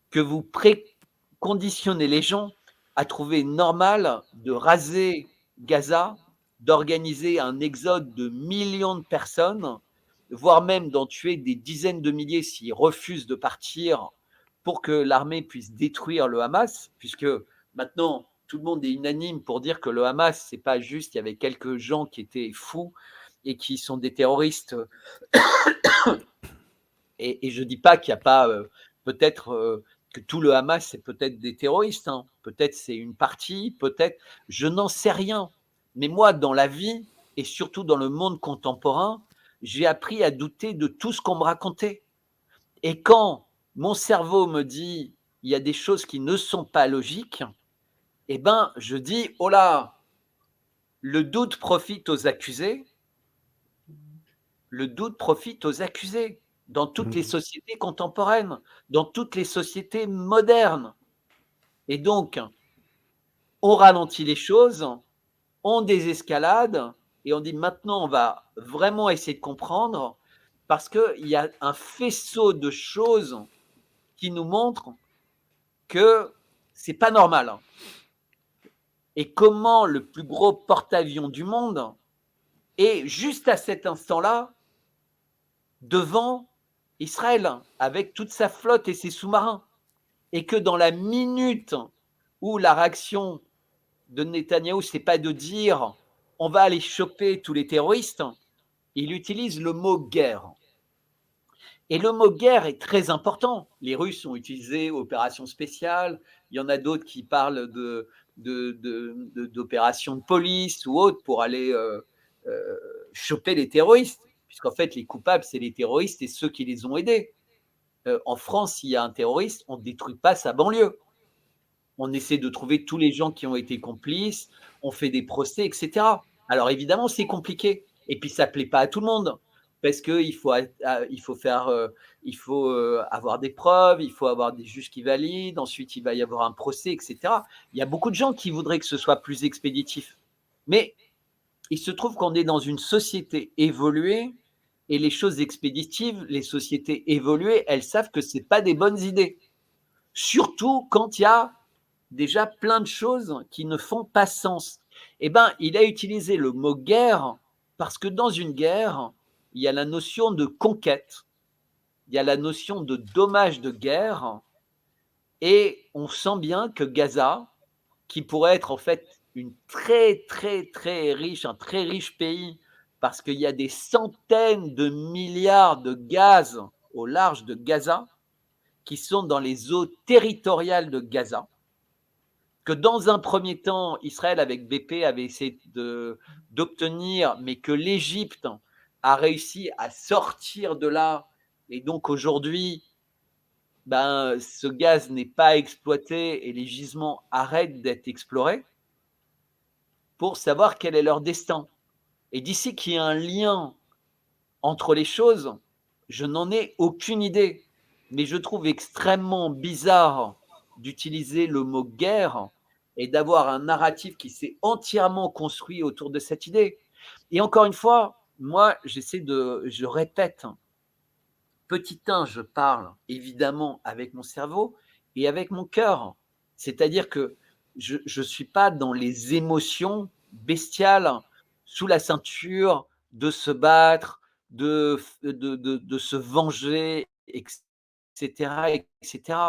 que vous préconditionnez les gens à trouver normal de raser Gaza, d'organiser un exode de millions de personnes, voire même d'en tuer des dizaines de milliers s'ils refusent de partir pour que l'armée puisse détruire le Hamas, puisque maintenant tout le monde est unanime pour dire que le Hamas, c'est pas juste, il y avait quelques gens qui étaient fous et qui sont des terroristes. Et je dis pas qu'il y a pas peut-être que tout le Hamas c'est peut-être des terroristes, hein. Peut-être c'est une partie, peut-être, je n'en sais rien. Mais moi, dans la vie et surtout dans le monde contemporain, j'ai appris à douter de tout ce qu'on me racontait. Et quand mon cerveau me dit il y a des choses qui ne sont pas logiques, eh ben, je dis oh là, le doute profite aux accusés. Le doute profite aux accusés dans toutes les Mm. sociétés contemporaines, dans toutes les sociétés modernes. Et donc, on ralentit les choses, on désescalade et on dit maintenant on va vraiment essayer de comprendre parce qu'il y a un faisceau de choses qui nous montrent que c'est pas normal. Et comment le plus gros porte-avions du monde est juste à cet instant-là devant Israël, avec toute sa flotte et ses sous-marins, et que dans la minute où la réaction de Netanyahou, c'est pas de dire on va aller choper tous les terroristes, il utilise le mot guerre. Et le mot guerre est très important. Les Russes ont utilisé opération spéciale, il y en a d'autres qui parlent d'opérations de police ou autres pour aller choper les terroristes, puisqu'en fait les coupables c'est les terroristes et ceux qui les ont aidés. En France, s'il y a un terroriste, on ne détruit pas sa banlieue. On essaie de trouver tous les gens qui ont été complices, on fait des procès, etc. Alors évidemment, c'est compliqué. Et puis ça ne plaît pas à tout le monde. Parce qu'il faut, il faut avoir des preuves, il faut avoir des juges qui valident, ensuite il va y avoir un procès, etc. Il y a beaucoup de gens qui voudraient que ce soit plus expéditif. Mais il se trouve qu'on est dans une société évoluée et les choses expéditives, les sociétés évoluées, elles savent que ce n'est pas des bonnes idées. Surtout quand il y a déjà plein de choses qui ne font pas sens. Eh bien, il a utilisé le mot guerre parce que dans une guerre, il y a la notion de conquête, il y a la notion de dommage de guerre, et on sent bien que Gaza, qui pourrait être en fait une très très très riche, un très riche pays, parce qu'il y a des centaines de milliards de gaz au large de Gaza, qui sont dans les eaux territoriales de Gaza, que dans un premier temps, Israël avec BP avait essayé d'obtenir, mais que l'Égypte a réussi à sortir de là. Et donc aujourd'hui, ben, ce gaz n'est pas exploité et les gisements arrêtent d'être explorés pour savoir quel est leur destin. Et d'ici qu'il y ait un lien entre les choses, je n'en ai aucune idée. Mais je trouve extrêmement bizarre d'utiliser le mot guerre et d'avoir un narratif qui s'est entièrement construit autour de cette idée. Et encore une fois, moi, je répète, petit 1, je parle évidemment avec mon cerveau et avec mon cœur. C'est-à-dire que je ne suis pas dans les émotions bestiales, sous la ceinture, de se battre, de se venger, etc., etc.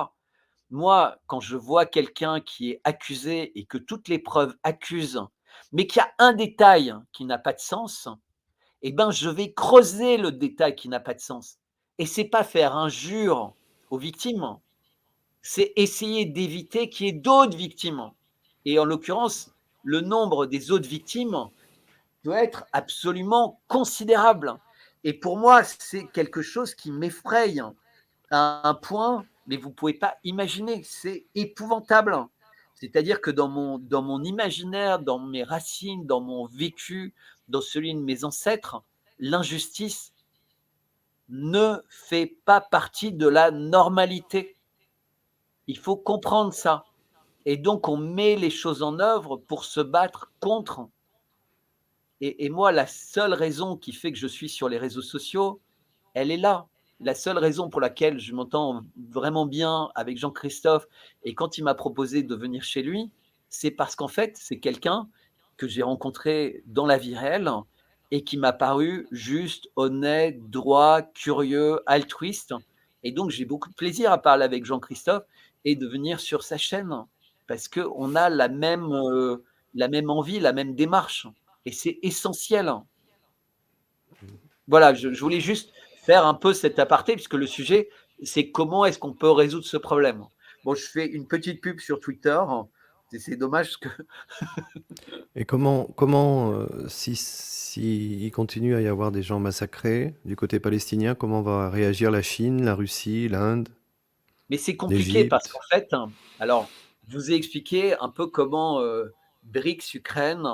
Moi, quand je vois quelqu'un qui est accusé et que toutes les preuves accusent, mais qu'il y a un détail qui n'a pas de sens, eh ben, je vais creuser le détail qui n'a pas de sens. Et c'est pas faire injure aux victimes, c'est essayer d'éviter qu'il y ait d'autres victimes. Et en l'occurrence, le nombre des autres victimes doit être absolument considérable. Et pour moi, c'est quelque chose qui m'effraie à un point, mais vous ne pouvez pas imaginer, c'est épouvantable. C'est-à-dire que dans mon imaginaire, dans mes racines, dans mon vécu, dans celui de mes ancêtres, l'injustice ne fait pas partie de la normalité. Il faut comprendre ça. Et donc, on met les choses en œuvre pour se battre contre. Et moi, la seule raison qui fait que je suis sur les réseaux sociaux, elle est là. La seule raison pour laquelle je m'entends vraiment bien avec Jean-Christophe et quand il m'a proposé de venir chez lui, c'est parce qu'en fait, c'est quelqu'un que j'ai rencontré dans la vie réelle et qui m'a paru juste, honnête, droit, curieux, altruiste. Et donc, j'ai beaucoup de plaisir à parler avec Jean-Christophe et de venir sur sa chaîne parce qu'on a la même envie, la même démarche. Et c'est essentiel. Voilà, je voulais juste faire un peu cet aparté, puisque le sujet, c'est comment est-ce qu'on peut résoudre ce problème. Bon, je fais une petite pub sur Twitter. C'est dommage que. Et si il continue à y avoir des gens massacrés du côté palestinien, comment va réagir la Chine, la Russie, l'Inde, Mais c'est compliqué parce qu'en l'Égypte? fait, alors, je vous ai expliqué un peu comment BRICS, Ukraine,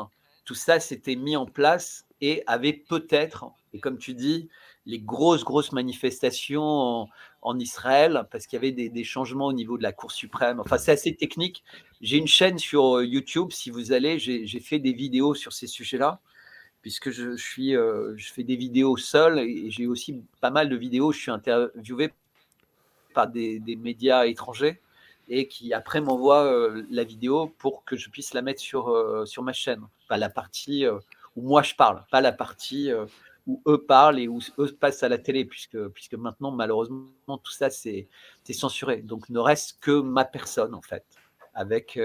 tout ça s'était mis en place et avait peut-être, et comme tu dis, les grosses manifestations en Israël, parce qu'il y avait des changements au niveau de la Cour suprême. Enfin, c'est assez technique. J'ai une chaîne sur YouTube, si vous allez, j'ai fait des vidéos sur ces sujets-là, puisque je fais des vidéos seul et j'ai aussi pas mal de vidéos où je suis interviewé par des médias étrangers et qui après m'envoient la vidéo pour que je puisse la mettre sur ma chaîne. Pas la partie où moi je parle, pas la partie où eux parlent et où eux passent à la télé, puisque maintenant, malheureusement, tout ça, c'est censuré. Donc, il ne reste que ma personne, en fait, avec,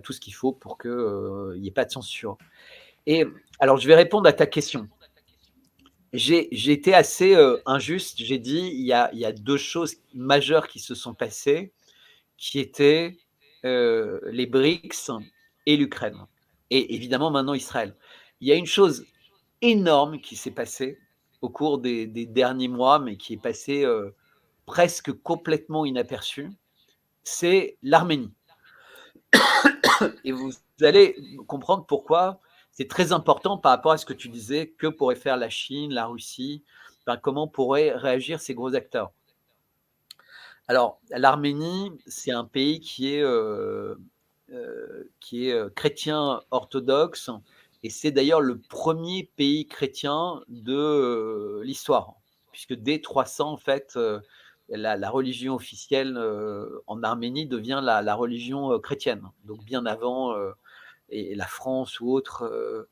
tout ce qu'il faut pour qu'il n'y ait pas de censure. Et alors, je vais répondre à ta question. J'ai été assez injuste. J'ai dit, il y a 2 choses majeures qui se sont passées, qui étaient les BRICS et l'Ukraine. Et évidemment, maintenant, Israël. Il y a une chose énorme qui s'est passée au cours des derniers mois, mais qui est passée presque complètement inaperçue, c'est l'Arménie. Et vous allez comprendre pourquoi c'est très important par rapport à ce que tu disais, que pourrait faire la Chine, la Russie, comment pourraient réagir ces gros acteurs. Alors, l'Arménie, c'est un pays qui est chrétien orthodoxe, et c'est d'ailleurs le premier pays chrétien de l'histoire, puisque dès 300, en fait, la religion officielle en Arménie devient la religion chrétienne, donc bien avant et la France ou autre.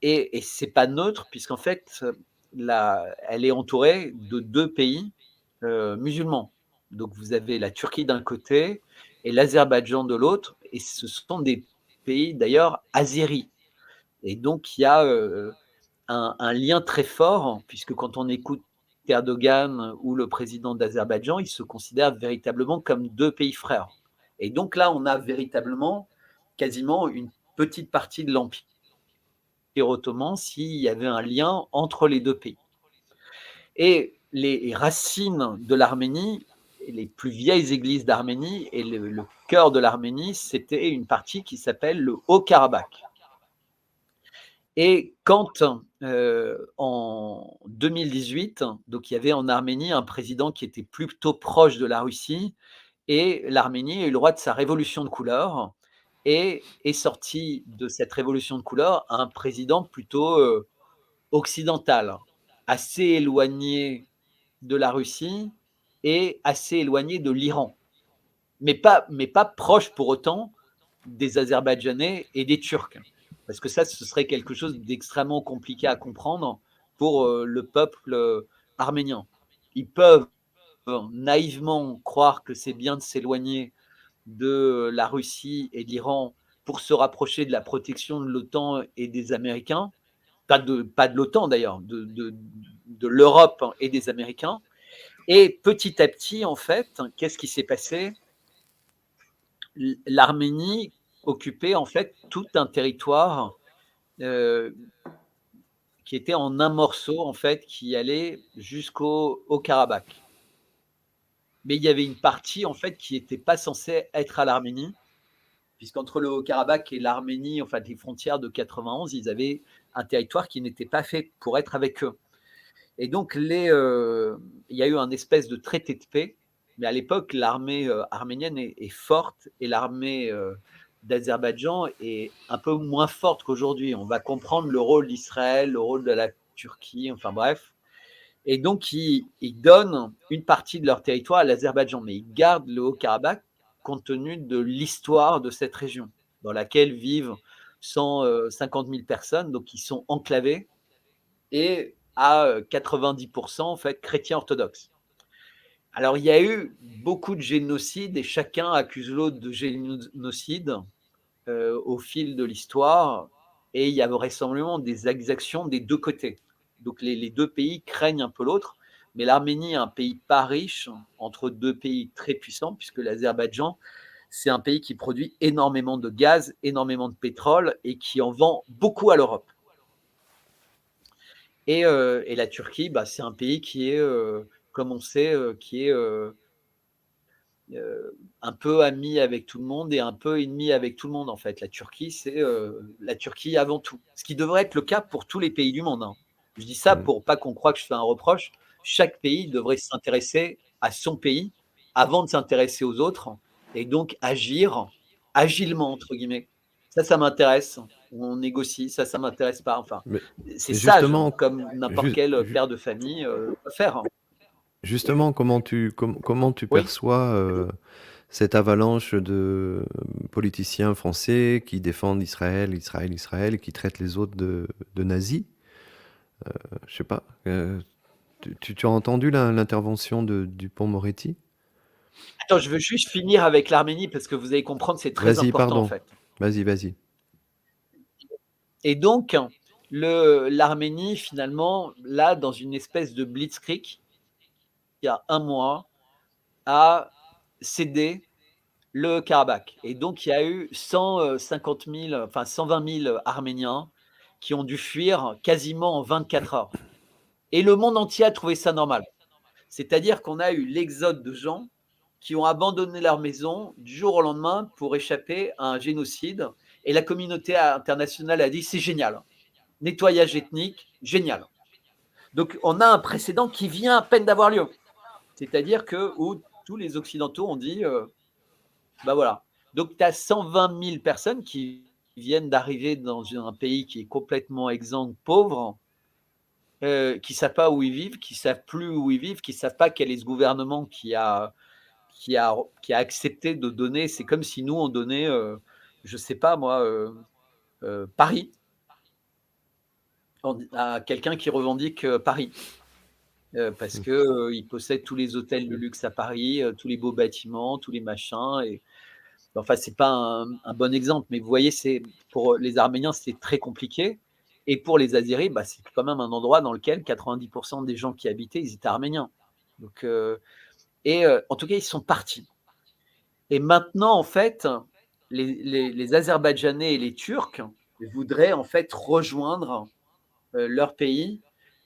Et c'est pas neutre, puisqu'en fait, elle est entourée de 2 pays musulmans. Donc vous avez la Turquie d'un côté et l'Azerbaïdjan de l'autre, et ce sont des pays d'ailleurs azéris. Et donc il y a un lien très fort, puisque quand on écoute Erdogan ou le président d'Azerbaïdjan, ils se considèrent véritablement comme 2 pays frères. Et donc là, on a véritablement quasiment une petite partie de l'empire ottoman s'il y avait un lien entre les 2 pays. Et les racines de l'Arménie, les plus vieilles églises d'Arménie et le cœur de l'Arménie, c'était une partie qui s'appelle le Haut-Karabakh. Et quand en 2018, donc il y avait en Arménie un président qui était plutôt proche de la Russie, et l'Arménie a eu le droit de sa révolution de couleur, et est sorti de cette révolution de couleur un président plutôt occidental, assez éloigné de la Russie et assez éloigné de l'Iran, mais pas proche pour autant des Azerbaïdjanais et des Turcs, parce que ça, ce serait quelque chose d'extrêmement compliqué à comprendre pour le peuple arménien. Ils peuvent naïvement croire que c'est bien de s'éloigner de la Russie et de l'Iran pour se rapprocher de la protection de l'OTAN et des Américains, pas de l'OTAN d'ailleurs, de l'Europe et des Américains. Et petit à petit, en fait, qu'est-ce qui s'est passé? L'Arménie occupait en fait tout un territoire qui était en un morceau, en fait, qui allait jusqu'au Karabakh. Mais il y avait une partie, en fait, qui n'était pas censée être à l'Arménie, puisqu'entre le Haut-Karabakh et l'Arménie, en fait, les frontières de 91, ils avaient un territoire qui n'était pas fait pour être avec eux. Et donc, il y a eu un espèce de traité de paix, mais à l'époque, l'armée arménienne est forte et l'armée d'Azerbaïdjan est un peu moins forte qu'aujourd'hui. On va comprendre le rôle d'Israël, le rôle de la Turquie, enfin bref. Et donc, ils donnent une partie de leur territoire à l'Azerbaïdjan, mais ils gardent le Haut-Karabakh compte tenu de l'histoire de cette région, dans laquelle vivent 150 000 personnes, donc ils sont enclavés, et à 90% en fait chrétiens orthodoxes. Alors il y a eu beaucoup de génocides et chacun accuse l'autre de génocide au fil de l'histoire, et il y a vraisemblablement des exactions des 2 côtés. Donc les 2 pays craignent un peu l'autre, mais l'Arménie est un pays pas riche, entre 2 pays très puissants, puisque l'Azerbaïdjan, c'est un pays qui produit énormément de gaz, énormément de pétrole, et qui en vend beaucoup à l'Europe. Et la Turquie, c'est un pays qui est, comme on sait, qui est un peu ami avec tout le monde et un peu ennemi avec tout le monde, en fait. La Turquie, c'est la Turquie avant tout. Ce qui devrait être le cas pour tous les pays du monde, hein. Je dis ça pour pas qu'on croie que je fais un reproche. Chaque pays devrait s'intéresser à son pays avant de s'intéresser aux autres, et donc agir agilement, entre guillemets. Ça m'intéresse. On négocie, ça m'intéresse pas. Enfin, Mais, c'est mais sage, justement, comme n'importe quel père de famille peut faire. justement, comment tu Oui. perçois cette avalanche de politiciens français qui défendent Israël, Israël, Israël, et qui traitent les autres de nazis? Je sais pas. Tu as entendu l'intervention de Dupond-Moretti? Attends, je veux juste finir avec l'Arménie parce que vous allez comprendre, c'est très Vas-y, important en pardon. fait. Vas-y. Et donc, l'Arménie, finalement, là, dans une espèce de blitzkrieg, il y a un mois, a cédé le Karabakh. Et donc, il y a eu 150 000, enfin 120 000 Arméniens qui ont dû fuir quasiment en 24 heures. Et le monde entier a trouvé ça normal. C'est-à-dire qu'on a eu l'exode de gens qui ont abandonné leur maison du jour au lendemain pour échapper à un génocide. Et la communauté internationale a dit c'est génial. Nettoyage ethnique, génial. Donc on a un précédent qui vient à peine d'avoir lieu. C'est-à-dire que où tous les Occidentaux ont dit bah voilà. Donc tu as 120 000 personnes qui viennent d'arriver dans un pays qui est complètement exsangue, pauvre, qui ne savent pas où ils vivent, qui ne savent plus où ils vivent, qui ne savent pas quel est ce gouvernement qui a accepté de donner. C'est comme si nous, on donnait, je ne sais pas moi, Paris à quelqu'un qui revendique Paris. Parce que il possède tous les hôtels de luxe à Paris, tous les beaux bâtiments, tous les machins. Et enfin, c'est pas un bon exemple, mais vous voyez, c'est pour les Arméniens, c'est très compliqué. Et pour les Azéris, bah, c'est quand même un endroit dans lequel 90% des gens qui habitaient, ils étaient arméniens. Donc, en tout cas, ils sont partis. Et maintenant, en fait, les Azerbaïdjanais et les Turcs voudraient en fait rejoindre leur pays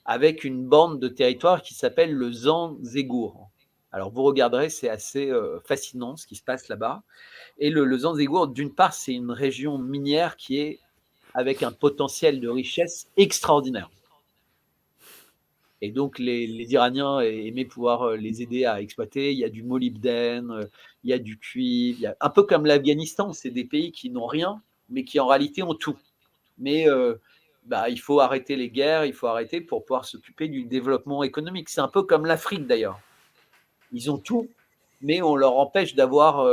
avec une bande de territoire qui s'appelle le Zanguezour. Alors vous regarderez, c'est assez fascinant ce qui se passe là-bas. Et le Zanguezour, d'une part, c'est une région minière qui est avec un potentiel de richesse extraordinaire. Et donc les Iraniens aimaient pouvoir les aider à exploiter. Il y a du molybdène, il y a du cuivre, il y a, un peu comme l'Afghanistan, c'est des pays qui n'ont rien, mais qui en réalité ont tout. Mais bah, il faut arrêter les guerres, il faut arrêter pour pouvoir s'occuper du développement économique. C'est un peu comme l'Afrique d'ailleurs. Ils ont tout, mais on leur empêche d'avoir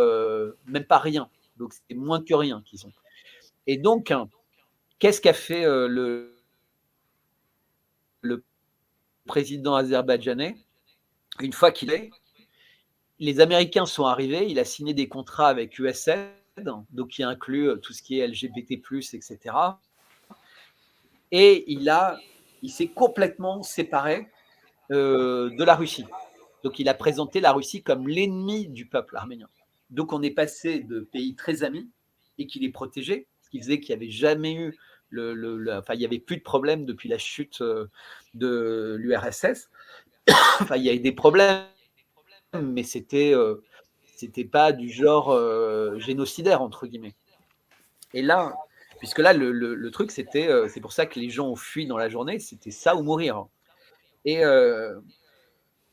même pas rien. Donc c'est moins que rien qu'ils ont. Et donc, qu'est-ce qu'a fait le président azerbaïdjanais une fois qu'il est? Les Américains sont arrivés, il a signé des contrats avec USAID, donc qui inclut tout ce qui est LGBT+, etc. Et il s'est complètement séparé de la Russie. Donc il a présenté la Russie comme l'ennemi du peuple arménien. Donc on est passé de pays très amis et qui les protégeait, ce qui faisait qu'il n'y avait jamais eu enfin il n'y avait plus de problème depuis la chute de l'URSS. Enfin il y a eu des problèmes, mais c'était pas du genre génocidaire entre guillemets. Et là, puisque là le truc c'était, c'est pour ça que les gens ont fui dans la journée, c'était ça ou mourir. Et,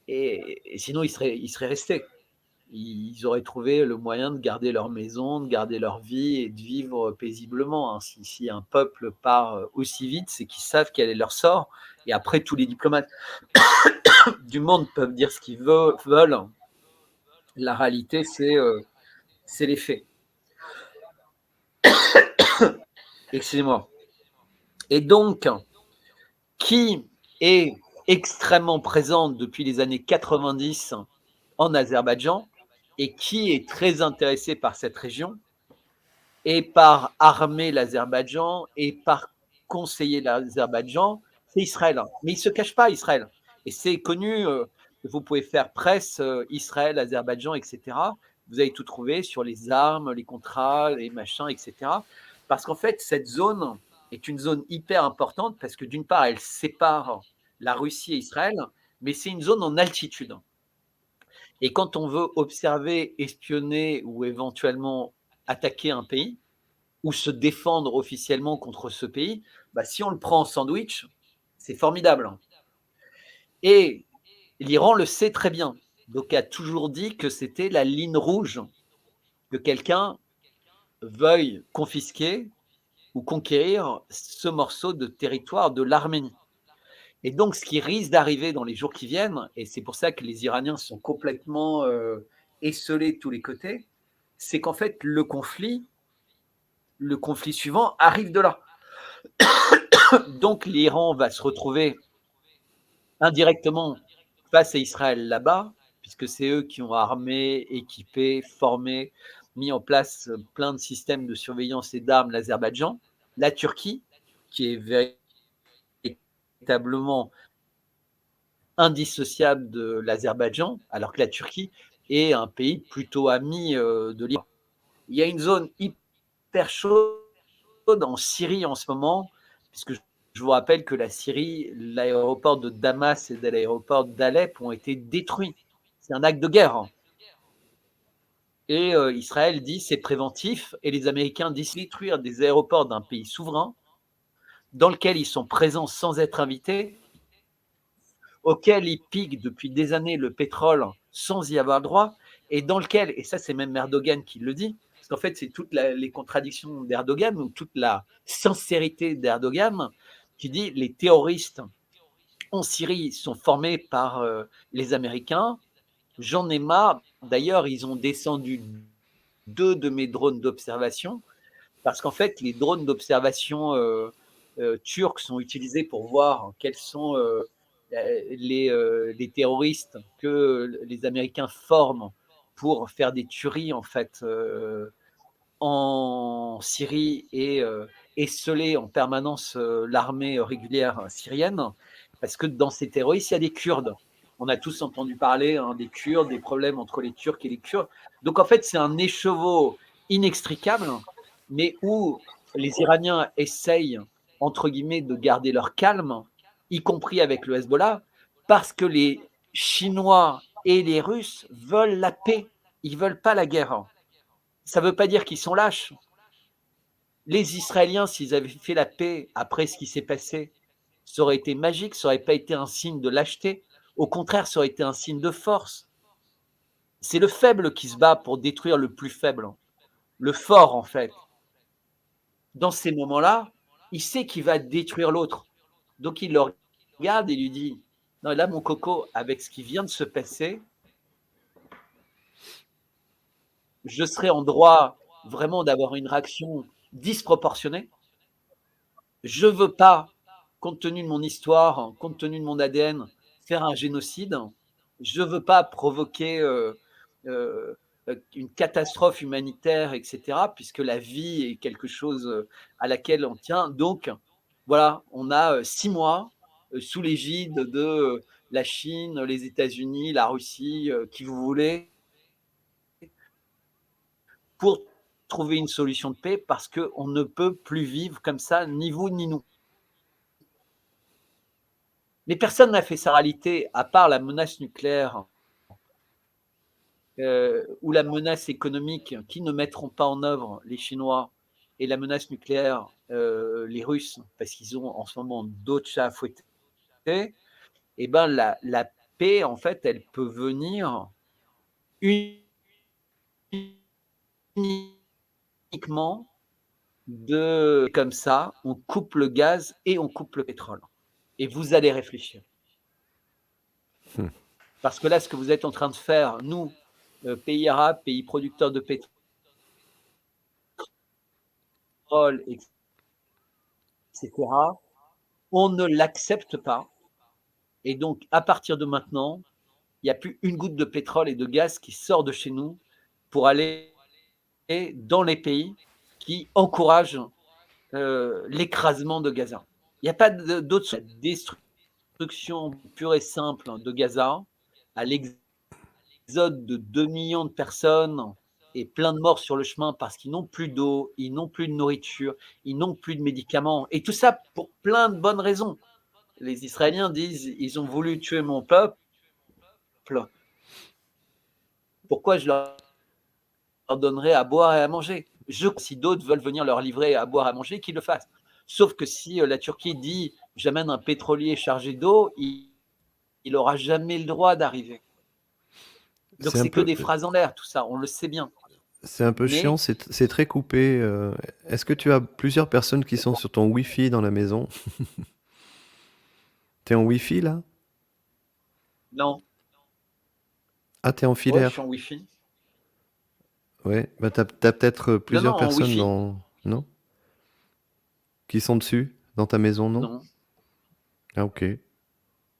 et sinon ils seraient restés. Ils auraient trouvé le moyen de garder leur maison, de garder leur vie et de vivre paisiblement. Hein. Si un peuple part aussi vite, c'est qu'ils savent quel est leur sort. Et après, tous les diplomates du monde peuvent dire ce qu'ils veulent. La réalité, c'est les faits. Excusez-moi. Et donc, qui est extrêmement présent depuis les années 90 en Azerbaïdjan et qui est très intéressé par cette région et par armer l'Azerbaïdjan et par conseiller l'Azerbaïdjan, c'est Israël. Mais il ne se cache pas, Israël. Et c'est connu, vous pouvez faire presse, Israël, Azerbaïdjan, etc. Vous allez tout trouver sur les armes, les contrats, les machins, etc. Parce qu'en fait, cette zone est une zone hyper importante parce que d'une part, elle sépare la Russie et Israël, mais c'est une zone en altitude. Et quand on veut observer, espionner ou éventuellement attaquer un pays, ou se défendre officiellement contre ce pays, bah, si on le prend en sandwich, c'est formidable. Et l'Iran le sait très bien. Donc a toujours dit que c'était la ligne rouge que quelqu'un veuille confisquer ou conquérir ce morceau de territoire de l'Arménie. Et donc, ce qui risque d'arriver dans les jours qui viennent, et c'est pour ça que les Iraniens sont complètement esselés de tous les côtés, c'est qu'en fait, le conflit suivant arrive de là. Donc l'Iran va se retrouver indirectement face à Israël là-bas, puisque c'est eux qui ont armé, équipé, formé, mis en place plein de systèmes de surveillance et d'armes l'Azerbaïdjan, la Turquie, qui est véritablement indissociable de l'Azerbaïdjan, alors que la Turquie est un pays plutôt ami de l'Iran. Il y a une zone hyper chaude en Syrie en ce moment, puisque je vous rappelle que la Syrie, l'aéroport de Damas et de l'aéroport d'Alep ont été détruits. C'est un acte de guerre. Et Israël dit c'est préventif, et les Américains disent détruire des aéroports d'un pays souverain dans lequel ils sont présents sans être invités, auquel ils piquent depuis des années le pétrole sans y avoir droit, et dans lequel, et ça c'est même Erdogan qui le dit, parce qu'en fait c'est toutes les contradictions d'Erdogan, ou toute la sincérité d'Erdogan, qui dit les terroristes en Syrie sont formés par les Américains. J'en ai marre. D'ailleurs, ils ont descendu 2 de mes drones d'observation, parce qu'en fait, les drones d'observation turcs sont utilisés pour voir quels sont les terroristes que les Américains forment pour faire des tueries en fait en Syrie et esseler en permanence l'armée régulière syrienne, parce que dans ces terroristes, il y a des Kurdes. On a tous entendu parler des Kurdes, des problèmes entre les Turcs et les Kurdes. Donc en fait, c'est un écheveau inextricable, mais où les Iraniens essayent, entre guillemets, de garder leur calme, y compris avec le Hezbollah, parce que les Chinois et les Russes veulent la paix. Ils ne veulent pas la guerre. Ça ne veut pas dire qu'ils sont lâches. Les Israéliens, s'ils avaient fait la paix après ce qui s'est passé, ça aurait été magique, ça n'aurait pas été un signe de lâcheté. Au contraire, ça aurait été un signe de force. C'est le faible qui se bat pour détruire le plus faible. Le fort, en fait, dans ces moments-là, il sait qu'il va détruire l'autre. Donc il le regarde et lui dit, non, là, mon coco, avec ce qui vient de se passer, je serai en droit vraiment d'avoir une réaction disproportionnée. Je ne veux pas, compte tenu de mon histoire, compte tenu de mon ADN, faire un génocide. Je ne veux pas provoquer une catastrophe humanitaire, etc., puisque la vie est quelque chose à laquelle on tient. Donc, voilà, on a 6 mois sous l'égide de la Chine, les États-Unis, la Russie, qui vous voulez, pour trouver une solution de paix, parce qu'on ne peut plus vivre comme ça, ni vous ni nous. Mais personne n'a fait sa réalité, à part la menace nucléaire ou la menace économique qui ne mettront pas en œuvre les Chinois, et la menace nucléaire, les Russes, parce qu'ils ont en ce moment d'autres chats à fouetter. Et ben la paix, en fait, elle peut venir uniquement comme ça, on coupe le gaz et on coupe le pétrole. Et vous allez réfléchir. Parce que là, ce que vous êtes en train de faire, nous, pays arabes, pays producteurs de pétrole, etc., on ne l'accepte pas. Et donc, à partir de maintenant, il n'y a plus une goutte de pétrole et de gaz qui sort de chez nous pour aller dans les pays qui encouragent l'écrasement de Gaza. Il n'y a pas d'autre destruction pure et simple de Gaza, à l'exode de 2 millions de personnes et plein de morts sur le chemin parce qu'ils n'ont plus d'eau, ils n'ont plus de nourriture, ils n'ont plus de médicaments. Et tout ça pour plein de bonnes raisons. Les Israéliens disent, ils ont voulu tuer mon peuple. Pourquoi je leur donnerais à boire et à manger? Si d'autres veulent venir leur livrer à boire et à manger, qu'ils le fassent. Sauf que si la Turquie dit, j'amène un pétrolier chargé d'eau, il n'aura jamais le droit d'arriver. Donc c'est que des phrases en l'air, tout ça, on le sait bien. C'est un peu chiant, c'est très coupé. Est-ce que tu as plusieurs personnes qui sont sur ton Wi-Fi dans la maison? T'es en Wi-Fi là? Non. Ah, t'es en filaire? Ouais, je suis en Wi-Fi. Ouais, bah t'as peut-être plusieurs non, personnes Wi-Fi. dans... Non? Qui sont dessus? Dans ta maison, non? Non. Ah ok. Ouais,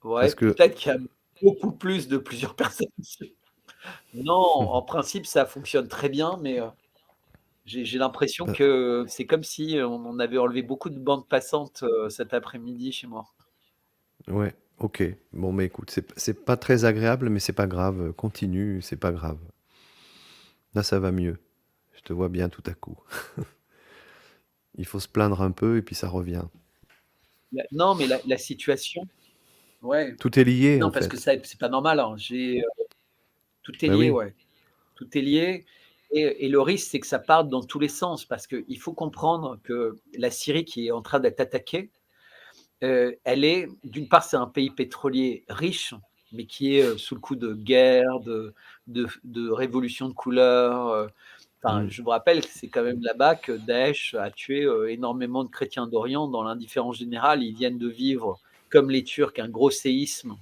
Parce que... peut-être qu'il y a beaucoup plus de plusieurs personnes. Non, en principe, ça fonctionne très bien, mais j'ai l'impression Bah, que c'est comme si on avait enlevé beaucoup de bandes passantes cet après-midi chez moi. ouais, ok. Bon, mais écoute, c'est pas très agréable, mais c'est pas grave. Continue, c'est pas grave. Là, ça va mieux. Je te vois bien tout à coup. Il faut se plaindre un peu et puis ça revient. Non, mais la situation, ouais. Tout est lié, en Non, parce que fait. ça, c'est pas normal, hein. Tout est Bah lié, oui. ouais. Tout est lié. Et le risque, c'est que ça parte dans tous les sens, parce qu'il faut comprendre que la Syrie qui est en train d'être attaquée, elle est, d'une part, c'est un pays pétrolier riche, mais qui est sous le coup de guerre, de révolution de couleur. Enfin, Mm. je vous rappelle que c'est quand même là-bas que Daesh a tué énormément de chrétiens d'Orient dans l'indifférence générale. Ils viennent de vivre, comme les Turcs, un gros séisme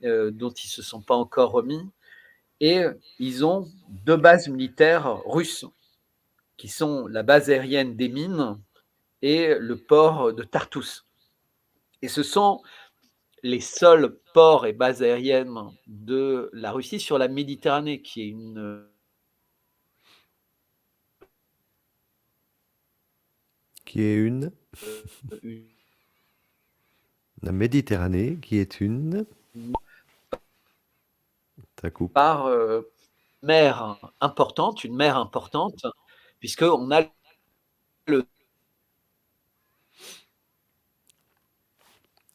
dont ils ne se sont pas encore remis. Et ils ont 2 bases militaires russes, qui sont la base aérienne des mines et le port de Tartous. Et ce sont les seuls ports et bases aériennes de la Russie sur la Méditerranée, qui est Qui est une... une La Méditerranée, qui est une... Ça coupe. part une mer importante, puisqu'on a le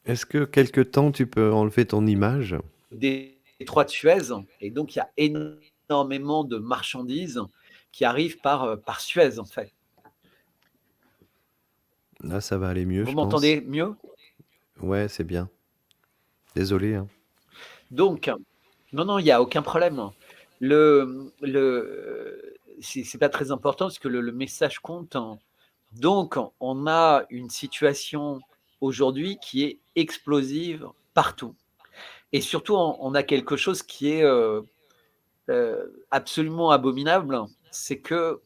Est-ce que quelque temps tu peux enlever ton image? détroit de Suez, et donc il y a énormément de marchandises qui arrivent par Suez, en fait. Là, ça va aller mieux, Vous je pense. m'entendez mieux? Ouais, c'est bien. Désolé, hein. Donc, non, il y a aucun problème. C'est pas très important parce que le message compte. Donc, on a une situation aujourd'hui qui est explosive partout, et surtout, on a quelque chose qui est absolument abominable, c'est que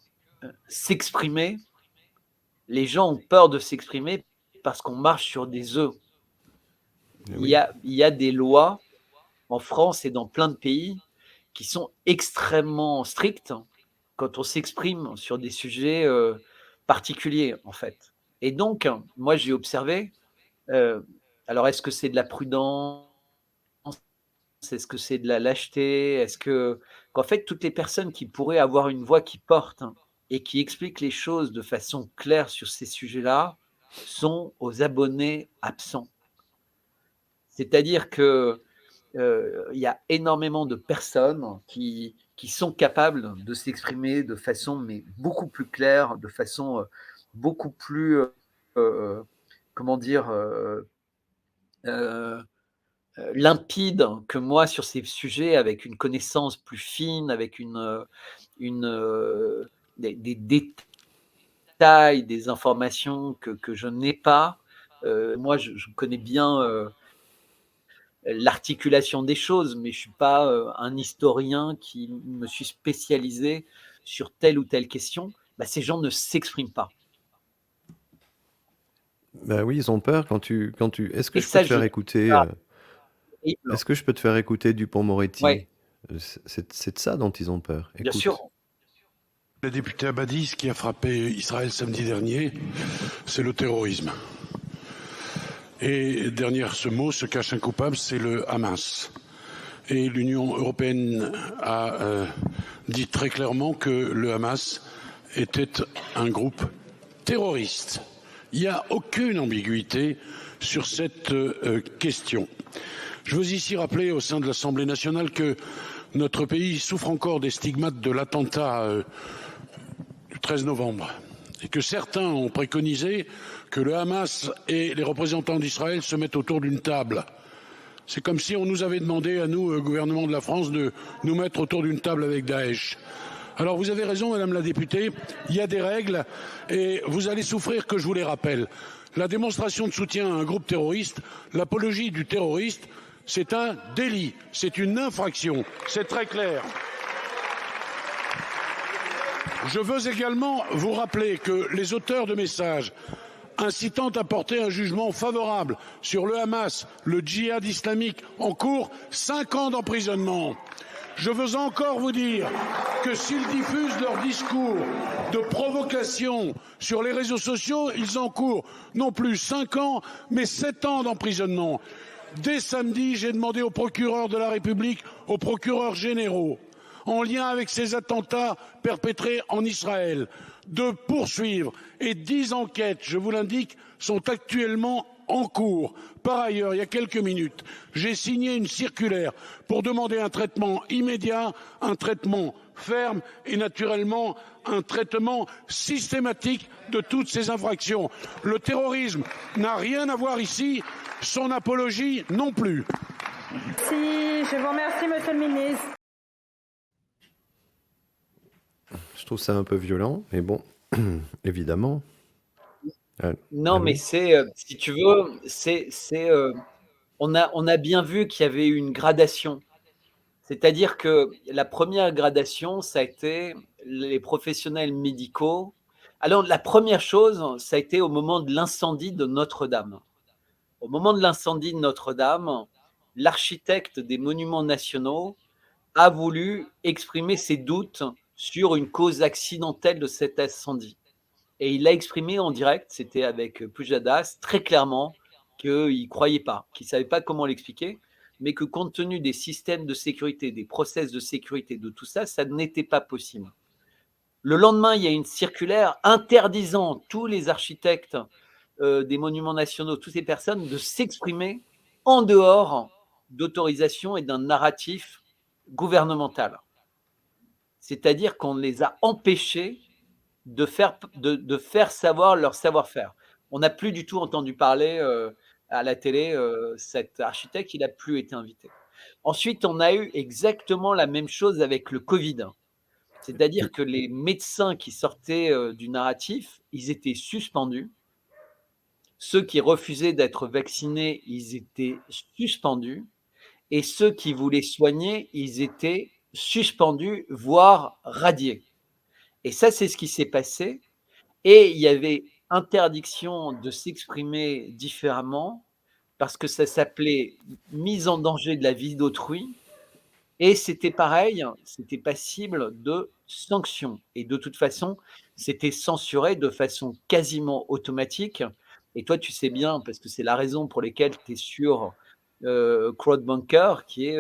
s'exprimer, les gens ont peur de s'exprimer parce qu'on marche sur des œufs. Eh Il y oui. a, il y a des lois en France et dans plein de pays qui sont extrêmement strictes quand on s'exprime sur des sujets particuliers, en fait. Et donc, moi, j'ai observé, alors est-ce que c'est de la prudence? Est-ce que c'est de la lâcheté? Qu'en fait, toutes les personnes qui pourraient avoir une voix qui porte et qui expliquent les choses de façon claire sur ces sujets-là sont aux abonnés absents. C'est-à-dire que il y a énormément de personnes qui sont capables de s'exprimer de façon mais beaucoup plus claire, de façon beaucoup plus, comment dire, euh, limpide que moi sur ces sujets, avec une connaissance plus fine, avec des détails, des informations que je n'ai pas. Moi, je connais bien l'articulation des choses, mais je ne suis pas un historien qui me suis spécialisé sur telle ou telle question. Bah, ces gens ne s'expriment pas. Bah oui, ils ont peur Est-ce que Et je peux ça, te je faire trouve écouter... ça horrible. Est-ce que je peux te faire écouter Ouais, Dupond-Moretti? C'est de ça dont ils ont peur. bien sûr. Écoute. Le député Abadi, ce qui a frappé Israël samedi dernier, c'est le terrorisme. Et derrière ce mot se cache un coupable, c'est le Hamas. Et l'Union européenne a dit très clairement que le Hamas était un groupe terroriste. Il n'y a aucune ambiguïté sur cette question. Je veux ici rappeler au sein de l'Assemblée nationale que notre pays souffre encore des stigmates de l'attentat du 13 novembre et que certains ont préconisé que le Hamas et les représentants d'Israël se mettent autour d'une table. C'est comme si on nous avait demandé à nous, gouvernement de la France, de nous mettre autour d'une table avec Daesh. Alors vous avez raison, Madame la députée, il y a des règles et vous allez souffrir que je vous les rappelle. La démonstration de soutien à un groupe terroriste, l'apologie du terroriste, c'est un délit, c'est une infraction, c'est très clair. Je veux également vous rappeler que les auteurs de messages incitant à porter un jugement favorable sur le Hamas, le djihad islamique en cours, 5 ans d'emprisonnement. Je veux encore vous dire que s'ils diffusent leur discours de provocation sur les réseaux sociaux, ils encourent non plus 5 ans, mais 7 ans d'emprisonnement. Dès samedi, j'ai demandé au procureur de la République, aux procureurs généraux, en lien avec ces attentats perpétrés en Israël, de poursuivre, et 10 enquêtes, je vous l'indique, sont actuellement en cours. Par ailleurs, il y a quelques minutes, j'ai signé une circulaire pour demander un traitement immédiat, un traitement ferme et naturellement un traitement systématique de toutes ces infractions. Le terrorisme n'a rien à voir ici, son apologie non plus. Merci, je vous remercie, Monsieur le ministre. Je trouve ça un peu violent, mais bon, évidemment. Non, mais c'est, si tu veux, on a bien vu qu'il y avait une gradation. C'est-à-dire que la première gradation, ça a été les professionnels médicaux. Alors, la première chose, ça a été au moment de l'incendie de Notre-Dame. Au moment de l'incendie de Notre-Dame, l'architecte des monuments nationaux a voulu exprimer ses doutes sur une cause accidentelle de cet incendie. Et il l'a exprimé en direct, c'était avec Pujadas, très clairement qu'il ne croyait pas, qu'il ne savait pas comment l'expliquer, mais que compte tenu des systèmes de sécurité, des process de sécurité, de tout ça, ça n'était pas possible. Le lendemain, il y a une circulaire interdisant tous les architectes des monuments nationaux, toutes ces personnes, de s'exprimer en dehors d'autorisation et d'un narratif gouvernemental. C'est-à-dire qu'on les a empêchés de faire savoir leur savoir-faire. On n'a plus du tout entendu parler à la télé, cet architecte, il n'a plus été invité. Ensuite, on a eu exactement la même chose avec le Covid. C'est-à-dire que les médecins qui sortaient du narratif, ils étaient suspendus. Ceux qui refusaient d'être vaccinés, ils étaient suspendus. Et ceux qui voulaient soigner, ils étaient suspendus, voire radiés. Et ça, c'est ce qui s'est passé. Et il y avait interdiction de s'exprimer différemment parce que ça s'appelait mise en danger de la vie d'autrui. Et c'était pareil, c'était passible de sanctions. Et de toute façon, c'était censuré de façon quasiment automatique. Et toi, tu sais bien, parce que c'est la raison pour laquelle tu es sur CrowdBunker, qui est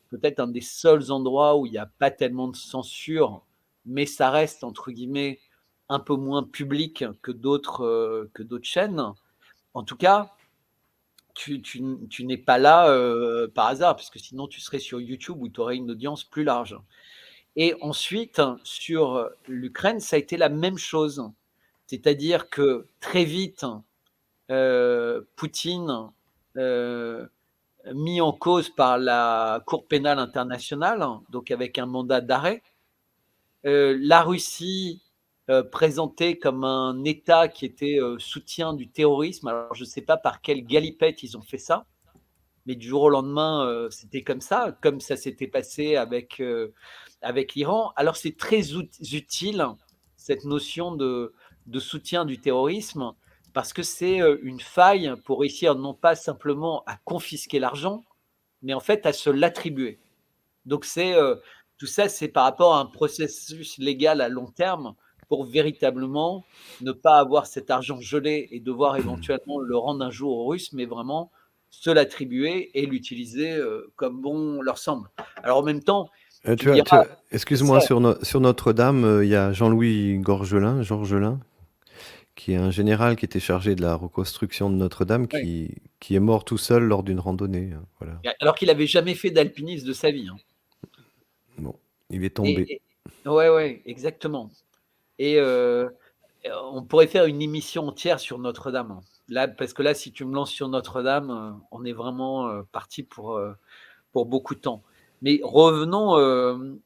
peut-être un des seuls endroits où il n'y a pas tellement de censure, mais ça reste, entre guillemets, un peu moins public que d'autres chaînes. En tout cas, tu n'es pas là par hasard, parce que sinon tu serais sur YouTube où tu aurais une audience plus large. Et ensuite, sur l'Ukraine, ça a été la même chose. C'est-à-dire que très vite, Poutine, mis en cause par la Cour pénale internationale, donc avec un mandat d'arrêt, la Russie présenté comme un État qui était soutien du terrorisme. Alors, je ne sais pas par quelle galipette ils ont fait ça, mais du jour au lendemain, c'était comme ça s'était passé avec l'Iran. Alors, c'est très utile, cette notion de soutien du terrorisme, parce que c'est une faille pour réussir non pas simplement à confisquer l'argent, mais en fait à se l'attribuer. Donc, tout ça, c'est par rapport à un processus légal à long terme pour véritablement ne pas avoir cet argent gelé et devoir éventuellement le rendre un jour aux Russes, mais vraiment se l'attribuer et l'utiliser comme bon leur semble. Alors en même temps, tu diras, excuse-moi, ça, sur Notre-Dame, il y a Jean-Louis Georgelin, qui est un général qui était chargé de la reconstruction de Notre-Dame, ouais. qui est mort tout seul lors d'une randonnée. Voilà. Alors qu'il n'avait jamais fait d'alpinisme de sa vie. Hein. Bon, il est tombé. Ouais, exactement. Et on pourrait faire une émission entière sur Notre-Dame. Là, parce que là, si tu me lances sur Notre-Dame, on est vraiment parti pour beaucoup de temps. Mais revenons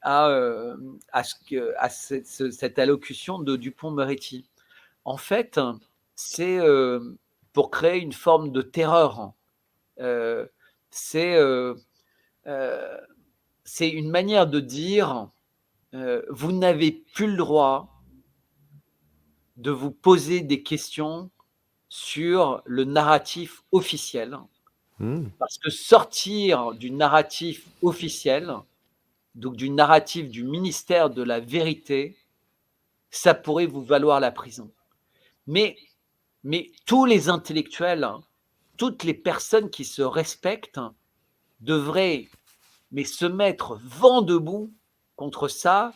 à cette allocution de Dupond-Moretti. En fait, c'est pour créer une forme de terreur. C'est une manière de dire vous n'avez plus le droit de vous poser des questions sur le narratif officiel. Mmh. Parce que sortir du narratif officiel, donc du narratif du ministère de la vérité, ça pourrait vous valoir la prison. Mais tous les intellectuels, toutes les personnes qui se respectent devraient se mettre vent debout contre ça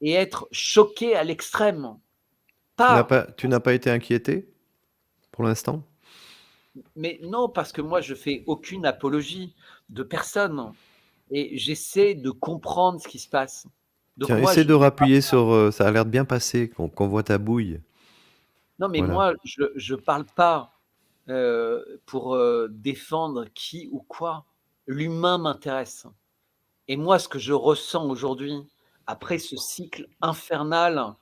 et être choqués à l'extrême. Tu n'as pas été inquiété pour l'instant? Mais non, parce que moi, je fais aucune apologie de personne et j'essaie de comprendre ce qui se passe. Donc Tiens, moi, essaie de rappuyer sur, ça a l'air de bien passer, qu'on voit ta bouille. non, mais Voilà. moi, je parle pas pour défendre qui ou quoi. L'humain m'intéresse. Et moi, ce que je ressens aujourd'hui, après ce cycle infernal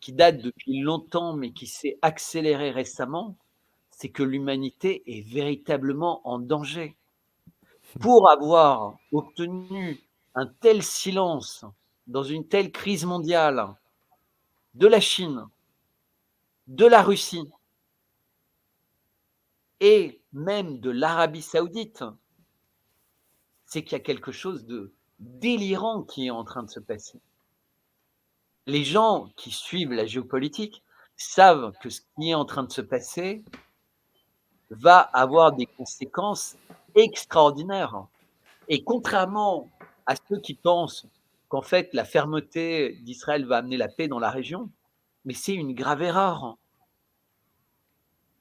qui date depuis longtemps, mais qui s'est accéléré récemment, c'est que l'humanité est véritablement en danger. Pour avoir obtenu un tel silence dans une telle crise mondiale de la Chine, de la Russie et même de l'Arabie Saoudite, c'est qu'il y a quelque chose de délirant qui est en train de se passer. Les gens qui suivent la géopolitique savent que ce qui est en train de se passer va avoir des conséquences extraordinaires. Et contrairement à ceux qui pensent qu'en fait la fermeté d'Israël va amener la paix dans la région, mais c'est une grave erreur.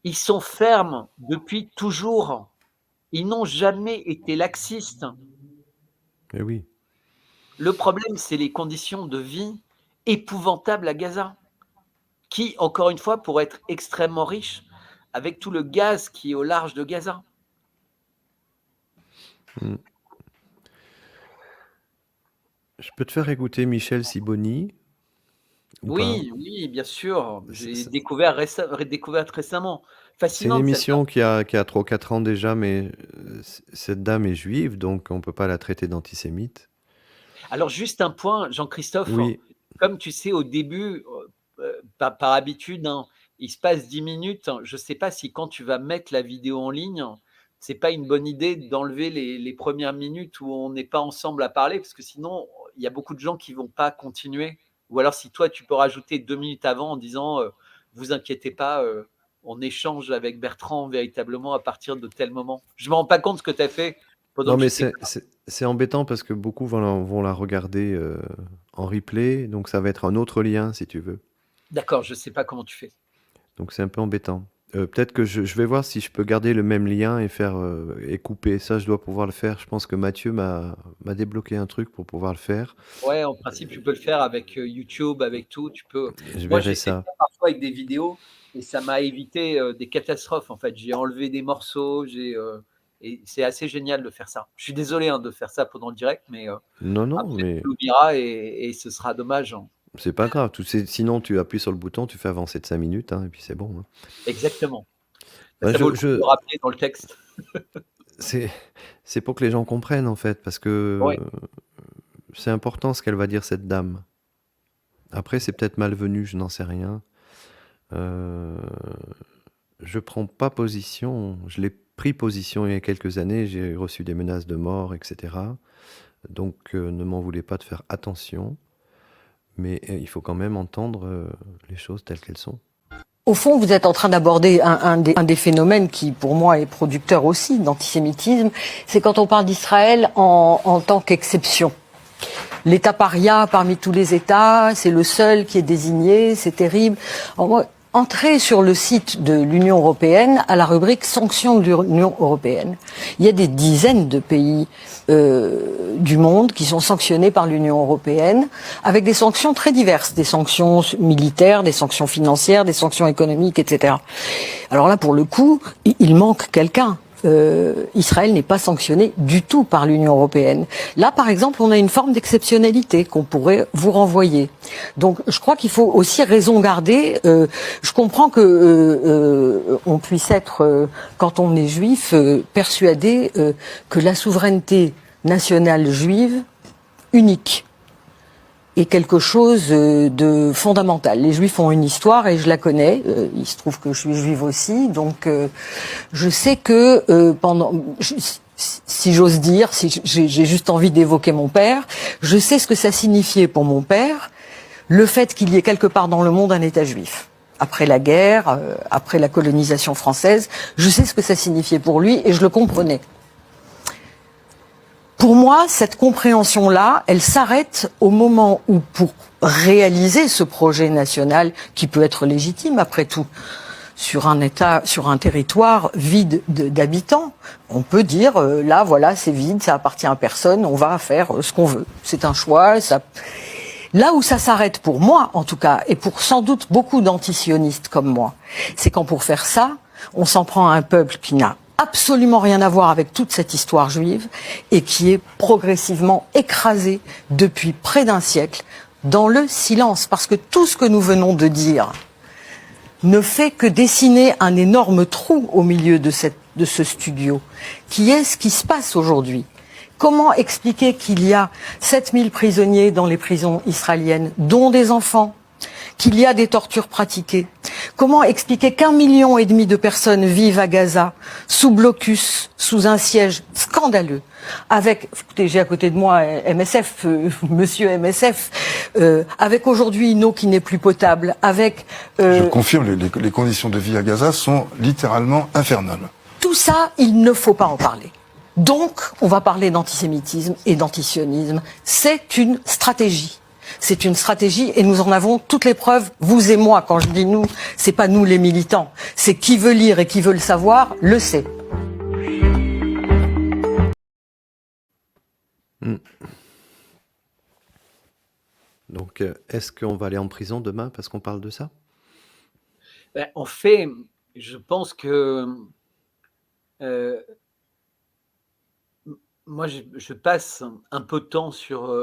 Ils sont fermes depuis toujours. Ils n'ont jamais été laxistes. Eh oui. Le problème, c'est les conditions de vie épouvantables à Gaza, qui, encore une fois, pourraient être extrêmement riches avec tout le gaz qui est au large de Gaza. Mmh. Je peux te faire écouter Michel Sibony ou pas? Oui, bien sûr. C'est J'ai c'est découvert récemment. c'est une Fascinante cette femme. émission qui a 3 ou 4 ans déjà, mais cette dame est juive, donc on ne peut pas la traiter d'antisémite. Alors juste un point, Jean-Christophe, Oui, comme tu sais au début, par habitude, hein, il se passe 10 minutes. Je ne sais pas si quand tu vas mettre la vidéo en ligne, c'est pas une bonne idée d'enlever les premières minutes où on n'est pas ensemble à parler, parce que sinon, il y a beaucoup de gens qui vont pas continuer. Ou alors si toi, tu peux rajouter 2 minutes avant en disant, «Vous inquiétez pas, on échange avec Bertrand véritablement à partir de tel moment». Je me rends pas compte ce que tu as fait pendant non, que mais j'étais c'est embêtant parce que beaucoup vont la regarder en replay, donc ça va être un autre lien si tu veux. d'accord, je sais pas comment tu fais. Donc c'est un peu embêtant. Peut-être que je vais voir si je peux garder le même lien et faire et couper. Ça, je dois pouvoir le faire. Je pense que Mathieu m'a débloqué un truc pour pouvoir le faire. Ouais, en principe, tu peux le faire avec, YouTube, avec tout, tu peux Je moi, verrai j'essaie de ça. faire parfois avec des vidéos et ça m'a évité, des catastrophes, en fait. J'ai enlevé des morceaux, et c'est assez génial de faire ça. Je suis désolé, hein, de faire ça pendant le direct, mais, Non, non, après mais tu l'oublieras et ce sera dommage, hein. c'est pas grave. Sinon, tu appuies sur le bouton, tu fais avancer de 5 minutes, hein, et puis c'est bon, hein. Exactement. Bah, Bah, ça vaut le coup de le rappeler dans le texte. c'est c'est pour que les gens comprennent, en fait, parce que Ouais. c'est important ce qu'elle va dire, cette dame. Après, c'est peut-être malvenu, je n'en sais rien. Euh, je prends pas position. Je l'ai pris position il y a quelques années. J'ai reçu des menaces de mort, etc. Donc, ne m'en voulez pas de faire attention. Mais il faut quand même entendre les choses telles qu'elles sont. Au fond, vous êtes en train d'aborder un des phénomènes qui, pour moi, est producteur aussi d'antisémitisme. C'est quand on parle d'Israël en tant qu'exception. L'État paria parmi tous les États, c'est le seul qui est désigné, c'est terrible. Alors moi, entrez sur le site de l'Union européenne à la rubrique sanctions de l'Union européenne. Il y a des dizaines de pays du monde qui sont sanctionnés par l'Union européenne avec des sanctions très diverses, des sanctions militaires, des sanctions financières, des sanctions économiques, etc. Alors là, pour le coup, il manque quelqu'un. Israël n'est pas sanctionné du tout par l'Union européenne. Là, par exemple, on a une forme d'exceptionnalité qu'on pourrait vous renvoyer. Donc, je crois qu'il faut aussi raison garder. Je comprends que on puisse être, quand on est juif, persuadé que la souveraineté nationale juive unique est quelque chose de fondamental. Les Juifs ont une histoire et je la connais. Il se trouve que je suis juive aussi, donc je sais que si j'ose dire, si j'ai juste envie d'évoquer mon père, je sais ce que ça signifiait pour mon père, le fait qu'il y ait quelque part dans le monde un État juif. Après la guerre, après la colonisation française, je sais ce que ça signifiait pour lui et je le comprenais. Pour moi, cette compréhension-là, elle s'arrête au moment où, pour réaliser ce projet national, qui peut être légitime après tout, sur un État, sur un territoire vide d'habitants, on peut dire, là, voilà, c'est vide, ça appartient à personne, on va faire ce qu'on veut. C'est un choix, ça... Là où ça s'arrête pour moi, en tout cas, et pour sans doute beaucoup d'antisionistes comme moi, c'est quand pour faire ça, on s'en prend à un peuple qui n'a absolument rien à voir avec toute cette histoire juive et qui est progressivement écrasé depuis près d'un siècle dans le silence. Parce que tout ce que nous venons de dire ne fait que dessiner un énorme trou au milieu de ce studio, qui est ce qui se passe aujourd'hui. Comment expliquer qu'il y a 7000 prisonniers dans les prisons israéliennes, dont des enfants, qu'il y a des tortures pratiquées? Comment expliquer qu'1,5 million de personnes vivent à Gaza, sous blocus, sous un siège scandaleux, avec, écoutez, j'ai à côté de moi MSF, monsieur MSF, avec aujourd'hui une eau qui n'est plus potable, avec... Je confirme, les conditions de vie à Gaza sont littéralement infernales. Tout ça, il ne faut pas en parler. Donc, on va parler d'antisémitisme et d'antisionisme. C'est une stratégie. C'est une stratégie et nous en avons toutes les preuves, vous et moi. Quand je dis nous, c'est pas nous les militants. C'est qui veut lire et qui veut le savoir, le sait. Donc, est-ce qu'on va aller en prison demain parce qu'on parle de ça? En fait, je pense que moi, je passe un peu de temps sur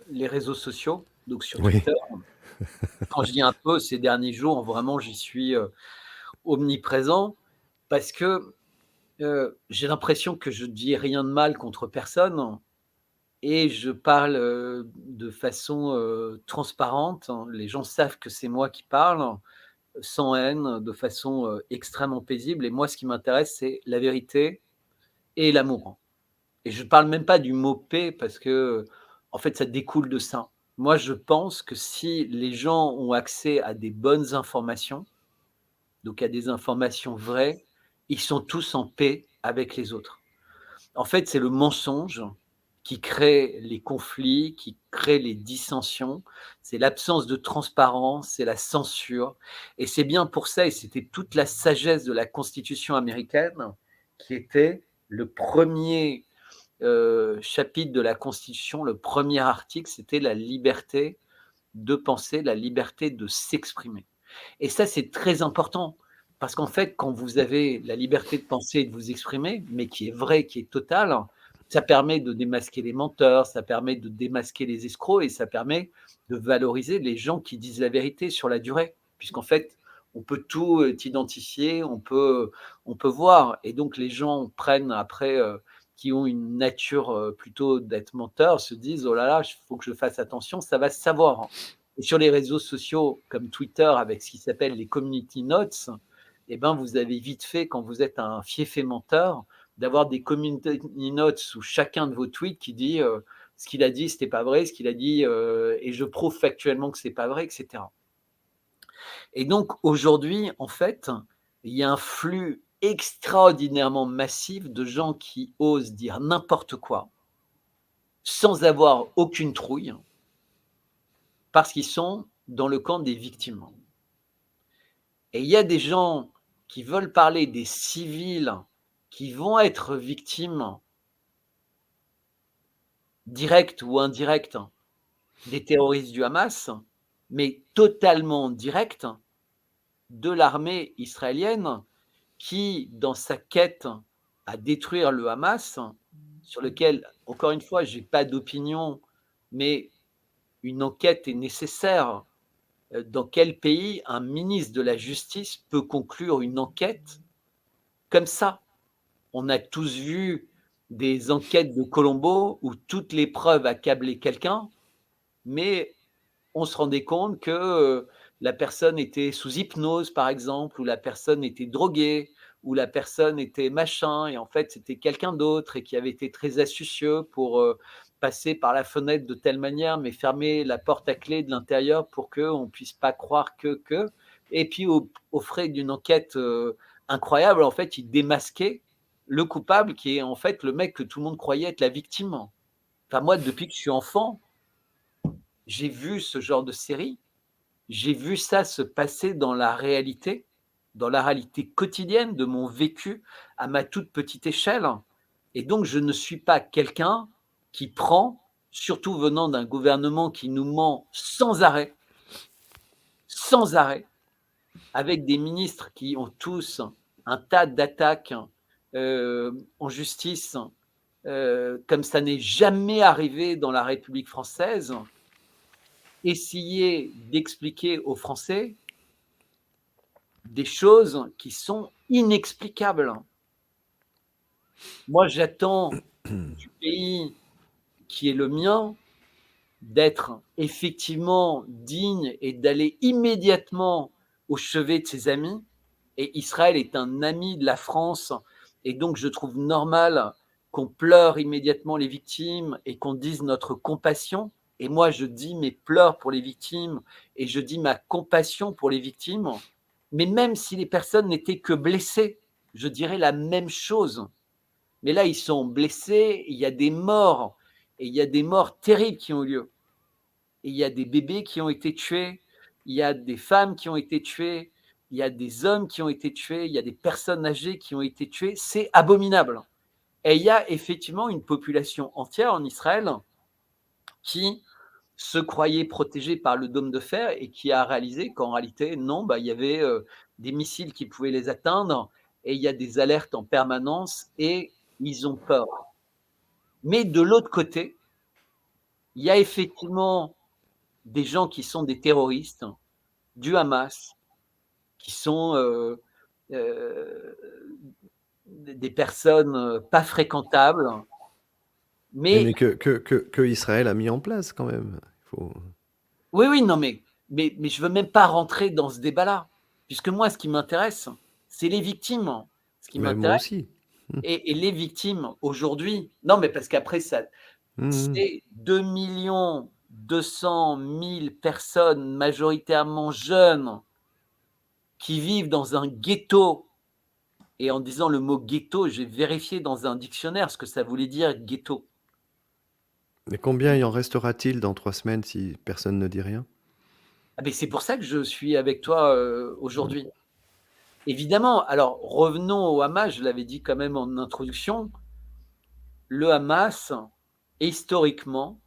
les réseaux sociaux, donc sur Twitter. Quand je dis un peu, ces derniers jours, vraiment, j'y suis omniprésent parce que j'ai l'impression que je dis rien de mal contre personne et je parle de façon transparente. Les gens savent que c'est moi qui parle, sans haine, de façon extrêmement paisible. Et moi, ce qui m'intéresse, c'est la vérité et l'amour. Et je ne parle même pas du mot paix parce que, en fait, ça découle de ça. Moi, je pense que si les gens ont accès à des bonnes informations, donc à des informations vraies, ils sont tous en paix avec les autres. En fait, c'est le mensonge qui crée les conflits, qui crée les dissensions. C'est l'absence de transparence, c'est la censure. Et c'est bien pour ça, et c'était toute la sagesse de la Constitution américaine, qui était le premier chapitre de la Constitution, le premier article, c'était la liberté de penser, la liberté de s'exprimer. Et ça, c'est très important, parce qu'en fait, quand vous avez la liberté de penser et de vous exprimer, mais qui est vraie, qui est totale, ça permet de démasquer les menteurs, ça permet de démasquer les escrocs et ça permet de valoriser les gens qui disent la vérité sur la durée, puisqu'en fait, on peut tout identifier, on peut voir. Et donc, les gens prennent après... qui ont une nature plutôt d'être menteurs, se disent « Oh là là, il faut que je fasse attention, ça va se savoir ». Et sur les réseaux sociaux comme Twitter, avec ce qui s'appelle les community notes, eh ben, vous avez vite fait, quand vous êtes un fiefé menteur, d'avoir des community notes sous chacun de vos tweets qui dit ce qu'il a dit, c'était pas vrai, ce qu'il a dit, et je prouve factuellement que c'est pas vrai, etc. Et donc, aujourd'hui, en fait, il y a un flux extraordinairement massif de gens qui osent dire n'importe quoi sans avoir aucune trouille parce qu'ils sont dans le camp des victimes. Et il y a des gens qui veulent parler des civils qui vont être victimes directes ou indirectes des terroristes du Hamas, mais totalement directes de l'armée israélienne qui, dans sa quête à détruire le Hamas, sur lequel, encore une fois, je n'ai pas d'opinion, mais une enquête est nécessaire. Dans quel pays un ministre de la Justice peut conclure une enquête comme ça? On a tous vu des enquêtes de Colombo où toutes les preuves accablaient quelqu'un mais on se rendait compte que la personne était sous hypnose, par exemple, ou la personne était droguée, ou la personne était machin, et en fait, c'était quelqu'un d'autre et qui avait été très astucieux pour passer par la fenêtre de telle manière, mais fermer la porte à clé de l'intérieur pour qu'on ne puisse pas croire que. Et puis, au frais d'une enquête incroyable, en fait, il démasquait le coupable qui est en fait le mec que tout le monde croyait être la victime. Enfin, moi, depuis que je suis enfant, j'ai vu ce genre de série. J'ai vu ça se passer dans la réalité quotidienne de mon vécu à ma toute petite échelle. Et donc, je ne suis pas quelqu'un qui prend, surtout venant d'un gouvernement qui nous ment sans arrêt, avec des ministres qui ont tous un tas d'attaques en justice, comme ça n'est jamais arrivé dans la République française, essayer d'expliquer aux Français des choses qui sont inexplicables. Moi, j'attends du pays qui est le mien d'être effectivement digne et d'aller immédiatement au chevet de ses amis. Et Israël est un ami de la France. Et donc, je trouve normal qu'on pleure immédiatement les victimes et qu'on dise notre compassion. Et moi, je dis mes pleurs pour les victimes et je dis ma compassion pour les victimes. Mais même si les personnes n'étaient que blessées, je dirais la même chose. Mais là, ils sont blessés, il y a des morts, et il y a des morts terribles qui ont eu lieu. Et il y a des bébés qui ont été tués, il y a des femmes qui ont été tuées, il y a des hommes qui ont été tués, il y a des personnes âgées qui ont été tuées. C'est abominable. Et il y a effectivement une population entière en Israël qui se croyait protégée par le dôme de fer et qui a réalisé qu'en réalité, non, il y avait des missiles qui pouvaient les atteindre et il y a des alertes en permanence et ils ont peur. Mais de l'autre côté, il y a effectivement des gens qui sont des terroristes, du Hamas, qui sont des personnes pas fréquentables. Mais que Israël a mis en place quand même. Faut... Oui, non, mais je veux même pas rentrer dans ce débat-là, puisque moi, ce qui m'intéresse, c'est les victimes. Ce qui Mais moi m'intéresse, aussi. et les victimes aujourd'hui, non, mais parce qu'après, c'est 2 200 000 personnes, majoritairement jeunes, qui vivent dans un ghetto. Et en disant le mot ghetto, j'ai vérifié dans un dictionnaire ce que ça voulait dire ghetto. Mais combien y en restera-t-il dans 3 semaines si personne ne dit rien? Ah ben c'est pour ça que je suis avec toi aujourd'hui. Évidemment, alors revenons au Hamas, je l'avais dit quand même en introduction, le Hamas, historiquement,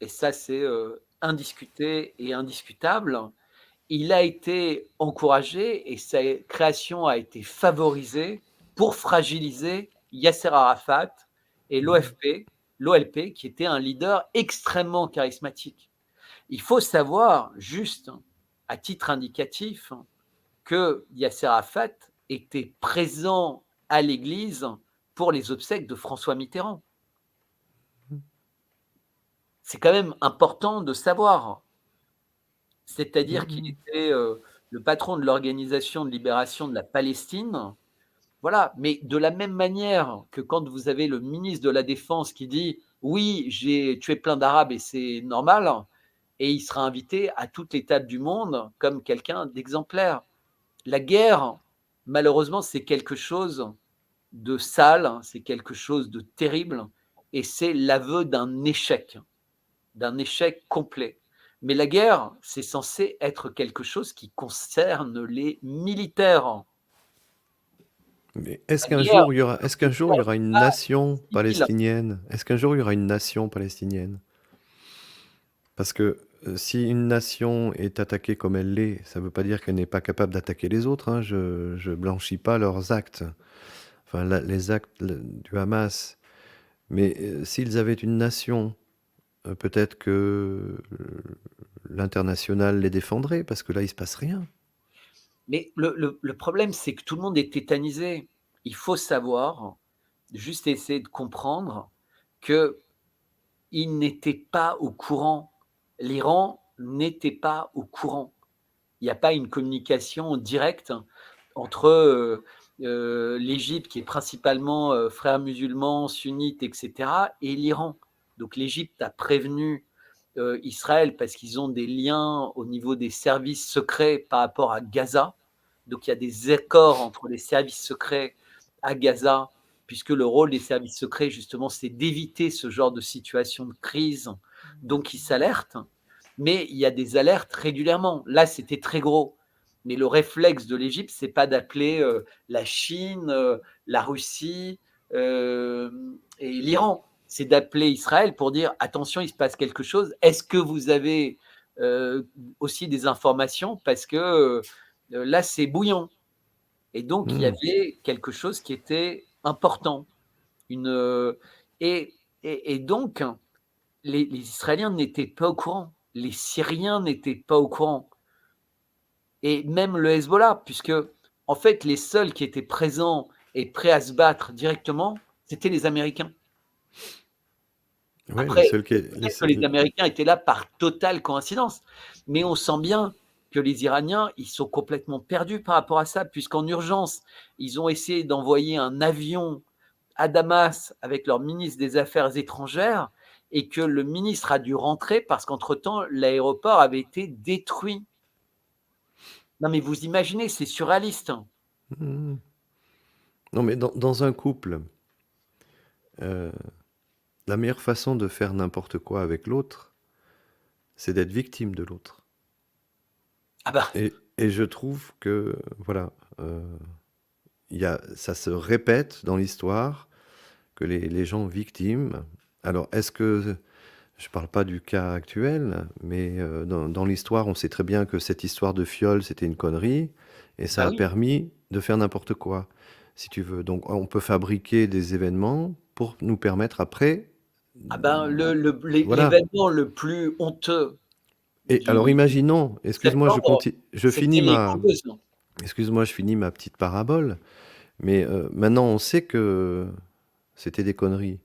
et ça c'est indiscuté et indiscutable, il a été encouragé et sa création a été favorisée pour fragiliser Yasser Arafat et l'OLP, qui était un leader extrêmement charismatique. Il faut savoir, juste à titre indicatif, que Yasser Arafat était présent à l'église pour les obsèques de François Mitterrand. C'est quand même important de savoir. C'est-à-dire qu'il était le patron de l'Organisation de libération de la Palestine. Voilà, mais de la même manière que quand vous avez le ministre de la Défense qui dit « Oui, j'ai tué plein d'Arabes et c'est normal », et il sera invité à toutes les tables du monde comme quelqu'un d'exemplaire. La guerre, malheureusement, c'est quelque chose de sale, c'est quelque chose de terrible, et c'est l'aveu d'un échec complet. Mais la guerre, c'est censé être quelque chose qui concerne les militaires. Mais est-ce qu'un jour, il y aura une nation palestinienne? Est-ce qu'un jour, il y aura une nation palestinienne? Parce que si une nation est attaquée comme elle l'est, ça ne veut pas dire qu'elle n'est pas capable d'attaquer les autres. Hein. Je ne blanchis pas leurs actes, enfin les actes du Hamas. Mais s'ils avaient une nation, peut-être que l'international les défendrait, parce que là, il ne se passe rien. Mais le problème, c'est que tout le monde est tétanisé. Il faut savoir, juste essayer de comprendre qu'ils n'étaient pas au courant l'Iran n'était pas au courant. Il n'y a pas une communication directe entre l'Égypte, qui est principalement frères musulmans, sunnites, etc., et l'Iran. Donc l'Égypte a prévenu Israël parce qu'ils ont des liens au niveau des services secrets par rapport à Gaza. Donc il y a des accords entre les services secrets à Gaza, puisque le rôle des services secrets, justement, c'est d'éviter ce genre de situation de crise. Donc ils s'alertent, mais il y a des alertes régulièrement. Là, c'était très gros. Mais le réflexe de l'Égypte, c'est pas d'appeler la Chine, la Russie et l'Iran. C'est d'appeler Israël pour dire attention, il se passe quelque chose. Est-ce que vous avez aussi des informations? Parce que là, c'est bouillant. Et donc, il y avait quelque chose qui était important. Et donc, les Israéliens n'étaient pas au courant. Les Syriens n'étaient pas au courant. Et même le Hezbollah, puisque, en fait, les seuls qui étaient présents et prêts à se battre directement, c'était les Américains. Ouais, Après, les seuls qui... peut-être que les Américains étaient là par totale coïncidence, mais on sent bien que les Iraniens, ils sont complètement perdus par rapport à ça, puisqu'en urgence, ils ont essayé d'envoyer un avion à Damas avec leur ministre des Affaires étrangères, et que le ministre a dû rentrer parce qu'entre-temps, l'aéroport avait été détruit. Non, mais vous imaginez, c'est surréaliste. Mmh. Non, mais dans un couple, la meilleure façon de faire n'importe quoi avec l'autre, c'est d'être victime de l'autre. Ah bah, Et je trouve que, voilà, ça se répète dans l'histoire que les gens victimes. Alors, est-ce que, je parle pas du cas actuel, mais dans l'histoire, on sait très bien que cette histoire de fiole, c'était une connerie, et ça bah a oui. permis de faire n'importe quoi, si tu veux. Donc, on peut fabriquer des événements pour nous permettre après, Ah ben, voilà. l'événement le plus honteux Et alors, du imaginons, excuse-moi, septembre, c'était les couveuses. excuse-moi, je finis ma petite parabole, mais maintenant, on sait que c'était des conneries.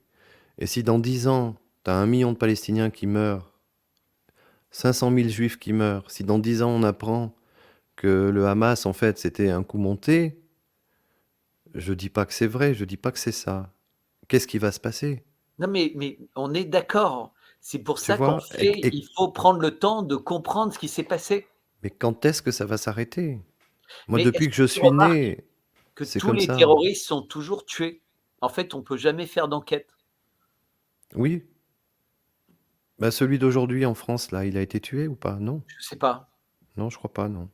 Et si dans 10 ans, tu as 1 million de Palestiniens qui meurent, 500 000 Juifs qui meurent, si dans 10 ans, on apprend que le Hamas, en fait, c'était un coup monté, je dis pas que c'est vrai, je dis pas que c'est ça. Qu'est-ce qui va se passer? Non, mais on est d'accord. C'est pour Tu ça qu'en vois? fait, il faut prendre le temps de comprendre ce qui s'est passé. Mais quand est-ce que ça va s'arrêter? Moi, Mais est-ce depuis que que je tu suis remarques né, que c'est tous comme les ça. terroristes sont toujours tués? En fait, on peut jamais faire d'enquête. Oui. Bah, celui d'aujourd'hui en France, là, il a été tué ou pas? Non? Je sais pas. Non, je crois pas, non.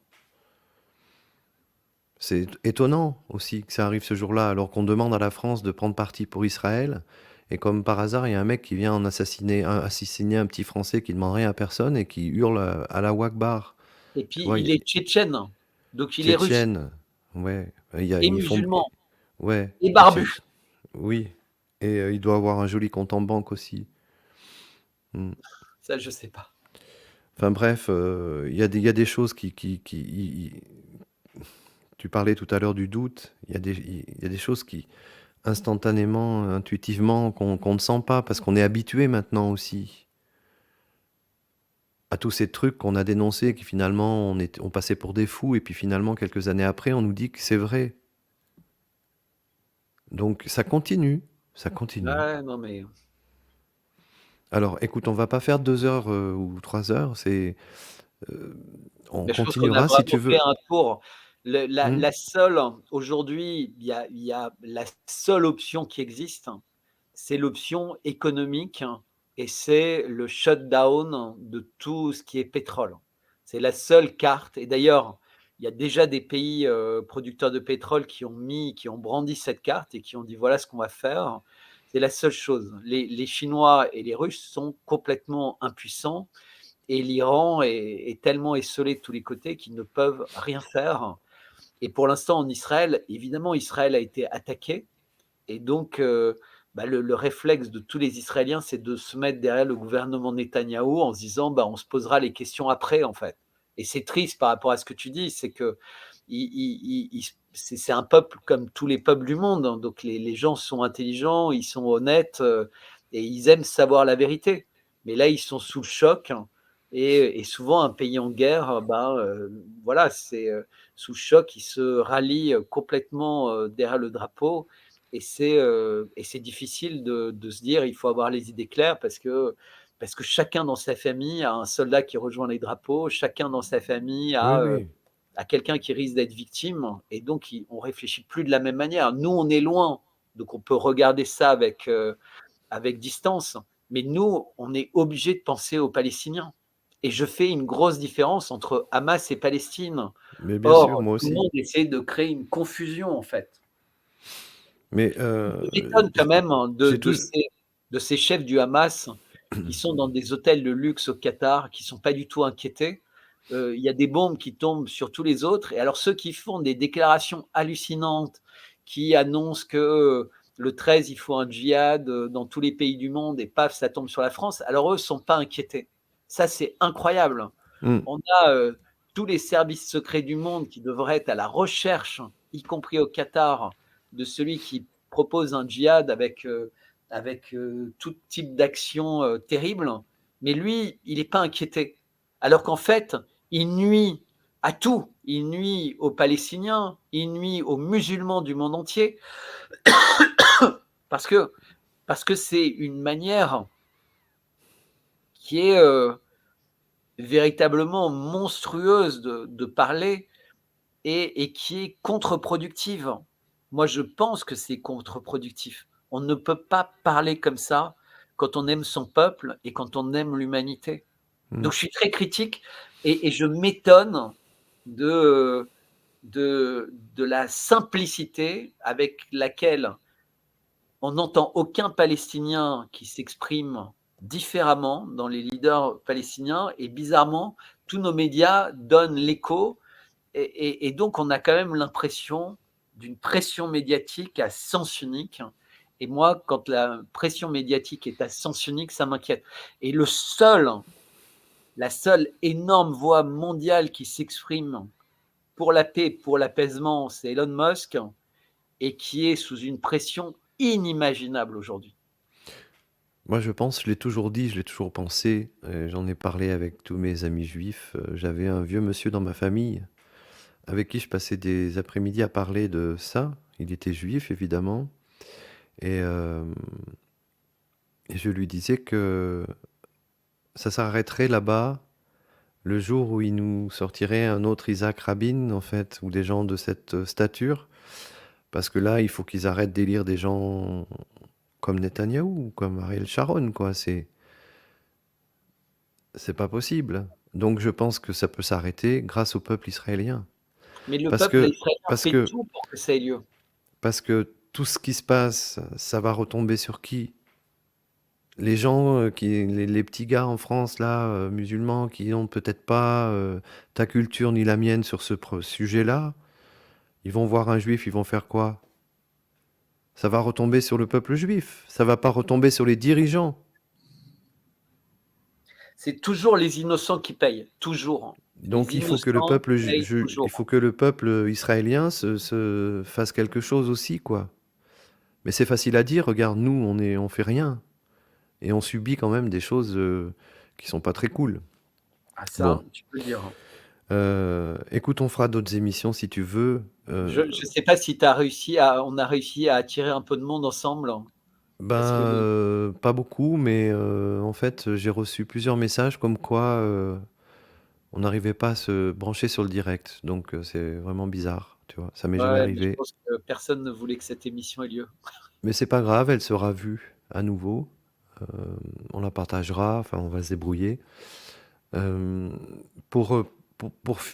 C'est étonnant aussi que ça arrive ce jour-là, alors qu'on demande à la France de prendre parti pour Israël. Et comme par hasard, il y a un mec qui vient assassiner un petit Français qui ne demande rien à personne et qui hurle à la Wakbar. Et Tu puis, vois, il est tchétchène, donc il est russe Tchétchène. Ouais. et Ils font. musulman Ouais. et barbu. Oui. Et il doit avoir un joli compte en banque aussi. Hmm. Ça, je sais pas. Enfin bref, il y a des choses tu parlais tout à l'heure du doute. Il y a des choses qui, instantanément, intuitivement, qu'on ne sent pas, parce qu'on est habitué maintenant aussi à tous ces trucs qu'on a dénoncés, qui finalement, on passait pour des fous, et puis finalement, quelques années après, on nous dit que c'est vrai. Donc ça continue, ça continue. Ouais, non, mais Alors écoute, on va pas faire 2 heures ou 3 heures, euh, on je pense qu'on a continuera si tu vraiment fait veux. un tour. Hmm. La seule, aujourd'hui, il y a la seule option qui existe, c'est l'option économique et c'est le shutdown de tout ce qui est pétrole. C'est la seule carte. Et d'ailleurs, il y a déjà des pays producteurs de pétrole qui ont brandi cette carte et qui ont dit voilà ce qu'on va faire. C'est la seule chose. Les Chinois et les Russes sont complètement impuissants et l'Iran est tellement esseulé de tous les côtés qu'ils ne peuvent rien faire. Et pour l'instant, en Israël, évidemment, Israël a été attaqué. Et donc, bah, le réflexe de tous les Israéliens, c'est de se mettre derrière le gouvernement Netanyahou en se disant bah, on se posera les questions après, en fait. Et c'est triste par rapport à ce que tu dis, c'est que c'est un peuple comme tous les peuples du monde. Hein. Donc, les gens sont intelligents, ils sont honnêtes et ils aiment savoir la vérité. Mais là, ils sont sous le choc. Et souvent, un pays en guerre, voilà, c'est sous choc, il se rallie complètement derrière le drapeau. Et c'est difficile de se dire il faut avoir les idées claires parce que chacun dans sa famille a un soldat qui rejoint les drapeaux, chacun dans sa famille Oui, a oui. à quelqu'un qui risque d'être victime. Et donc, on réfléchit plus de la même manière. Nous, on est loin, donc on peut regarder ça avec distance. Mais nous, on est obligé de penser aux Palestiniens. Et je fais une grosse différence entre Hamas et Palestine. Mais bien sûr, Or, moi tout le aussi. monde essaie de créer une confusion, en fait. Mais Je m'étonne quand même de, j'ai de toujours... ces, de ces chefs du Hamas qui sont dans des hôtels de luxe au Qatar, qui ne sont pas du tout inquiétés. Il y a des bombes qui tombent sur tous les autres. Et alors, ceux qui font des déclarations hallucinantes, qui annoncent que le 13, il faut un djihad dans tous les pays du monde, et paf, ça tombe sur la France, alors eux ne sont pas inquiétés. Ça, c'est incroyable. Hmm. On a tous les services secrets du monde qui devraient être à la recherche, y compris au Qatar, de celui qui propose un djihad avec tout type d'action terrible. Mais lui, il n'est pas inquiété. Alors qu'en fait, il nuit à tout. Il nuit aux Palestiniens, il nuit aux musulmans du monde entier, parce que c'est une manière qui est véritablement monstrueuse de parler et qui est contre-productive. Moi, je pense que c'est contre-productif. On ne peut pas parler comme ça quand on aime son peuple et quand on aime l'humanité. Donc, je suis très critique et je m'étonne de, de la simplicité avec laquelle on n'entend aucun Palestinien qui s'exprime différemment dans les leaders palestiniens. Et bizarrement, tous nos médias donnent l'écho. Et donc, on a quand même l'impression d'une pression médiatique à sens unique. Et moi, quand la pression médiatique est à sens unique, ça m'inquiète. Et la seule énorme voix mondiale qui s'exprime pour la paix, pour l'apaisement, c'est Elon Musk, et qui est sous une pression inimaginable aujourd'hui. Moi, je pense, je l'ai toujours dit, je l'ai toujours pensé, j'en ai parlé avec tous mes amis juifs. J'avais un vieux monsieur dans ma famille avec qui je passais des après-midi à parler de ça. Il était juif, évidemment. Et, et je lui disais que ça s'arrêterait là-bas le jour où il nous sortirait un autre Isaac Rabin, en fait, ou des gens de cette stature. Parce que là, il faut qu'ils arrêtent d'élire des gens comme Netanyahou ou comme Ariel Sharon, quoi. C'est pas possible. Donc je pense que ça peut s'arrêter grâce au peuple israélien. Mais le Parce peuple que, israélien parce fait que, tout pour que ça ait lieu. parce que tout ce qui se passe, ça va retomber sur qui? Les gens, les petits gars en France, là, musulmans, qui n'ont peut-être pas ta culture ni la mienne sur ce sujet-là, ils vont voir un juif, ils vont faire quoi? Ça va retomber sur le peuple juif. Ça va pas retomber sur les dirigeants. C'est toujours les innocents qui payent, toujours. Donc Les il faut que le innocents peuple, payent toujours. il faut que le peuple israélien se fasse quelque chose aussi, quoi. Mais c'est facile à dire. Regarde, nous, on fait rien et on subit quand même des choses qui sont pas très cool. Ah ça, Bon, tu peux le dire. écoute, on fera d'autres émissions si tu veux. Je ne sais pas si on a réussi à attirer un peu de monde ensemble. Parce que Pas beaucoup, mais en fait, j'ai reçu plusieurs messages comme quoi on n'arrivait pas à se brancher sur le direct. Donc c'est vraiment bizarre, tu vois. Ça m'est jamais ouais, mais je arrivé. pense que personne ne voulait que cette émission ait lieu. Mais c'est pas grave, elle sera vue à nouveau. Euh, on la partagera, enfin, on va se débrouiller. Euh, pour, euh,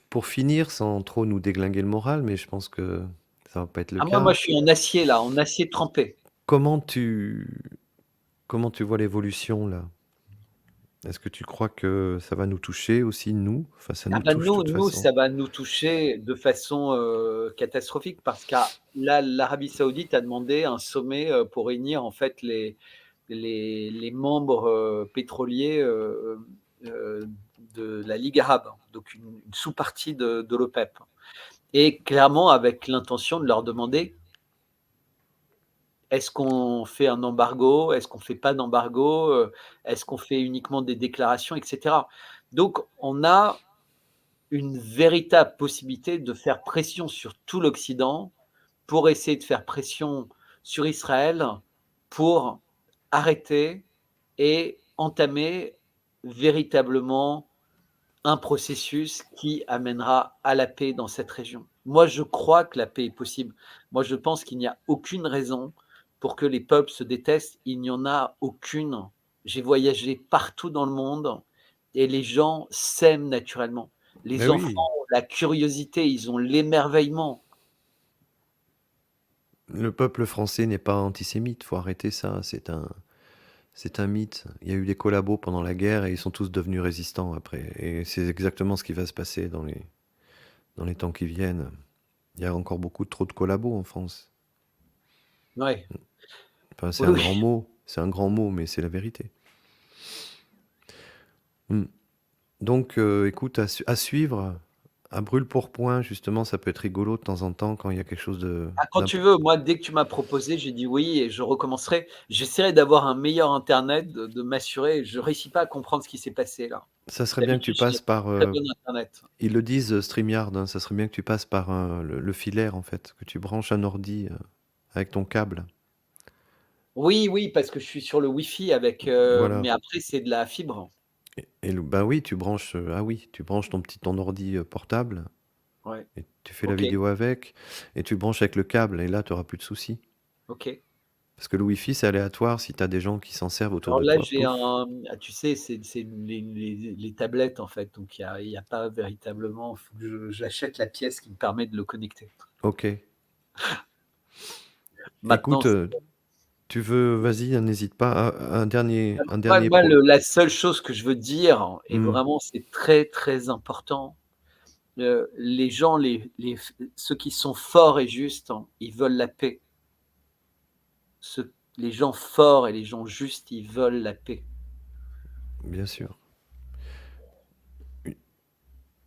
pour finir, sans trop nous déglinguer le moral, mais je pense que ça va pas être le Ah moi cas. je suis en acier là, en acier trempé. Comment tu, comment tu vois l'évolution là? Est-ce que tu crois que ça va nous toucher aussi, nous? Enfin, ça Ah nous touche de toute nous, façon. ça va nous toucher de façon catastrophique parce que là, l'Arabie Saoudite a demandé un sommet pour réunir en fait les membres pétroliers de la Ligue arabe, donc une sous-partie de l'OPEP. Et clairement avec l'intention de leur demander est-ce qu'on fait un embargo? Est-ce qu'on ne fait pas d'embargo? Est-ce qu'on fait uniquement des déclarations, etc. Donc, on a une véritable possibilité de faire pression sur tout l'Occident pour essayer de faire pression sur Israël pour arrêter et entamer véritablement un processus qui amènera à la paix dans cette région. Moi, je crois que la paix est possible. Moi, je pense qu'il n'y a aucune raison pour que les peuples se détestent. Il n'y en a aucune. J'ai voyagé partout dans le monde et les gens s'aiment naturellement. Mais Les enfants oui, ont la curiosité, ils ont l'émerveillement. le peuple français n'est pas antisémite, faut arrêter ça, c'est un mythe. Il y a eu des collabos pendant la guerre et ils sont tous devenus résistants après. Et c'est exactement ce qui va se passer dans les temps qui viennent. Il y a encore beaucoup trop de collabos en France. Ouais. Enfin, c'est Oui, un oui. grand mot, mais c'est la vérité. Mm. Donc, écoute, à suivre, à brûle-pourpoint, justement, ça peut être rigolo de temps en temps quand il y a quelque chose Ah, quand tu veux, moi, dès que tu m'as proposé, j'ai dit oui et je recommencerai. J'essaierai d'avoir un meilleur internet, de m'assurer. Je réussis pas à comprendre ce qui s'est passé là. Ça serait bien que tu D'habitude, j'ai passes par... très bon internet. ils le disent, StreamYard, hein, ça serait bien que tu passes par le filaire, en fait, que tu branches un ordi avec ton câble. Oui, oui, parce que je suis sur le Wi-Fi avec, Voilà. mais après c'est de la fibre. Bah oui, tu branches, ah oui, tu branches ton ordi portable Ouais. et tu fais la OK, vidéo avec et tu branches avec le câble et là, tu auras plus de soucis. OK. Parce que le Wi-Fi, c'est aléatoire si tu as des gens qui s'en servent autour Alors de là, toi. j'ai Pouf. tu sais, c'est les tablettes en fait, donc il y a pas véritablement, faut que j'achète la pièce qui me permet de le connecter. Ok. Maintenant, Écoute, tu veux, vas-y, n'hésite pas. Un moi dernier moi pro. la seule chose que je veux dire et Hmm, vraiment c'est très, très important, les gens, ceux qui sont forts et justes, hein, ils veulent la paix. Les gens forts et les gens justes, ils veulent la paix. bien sûr.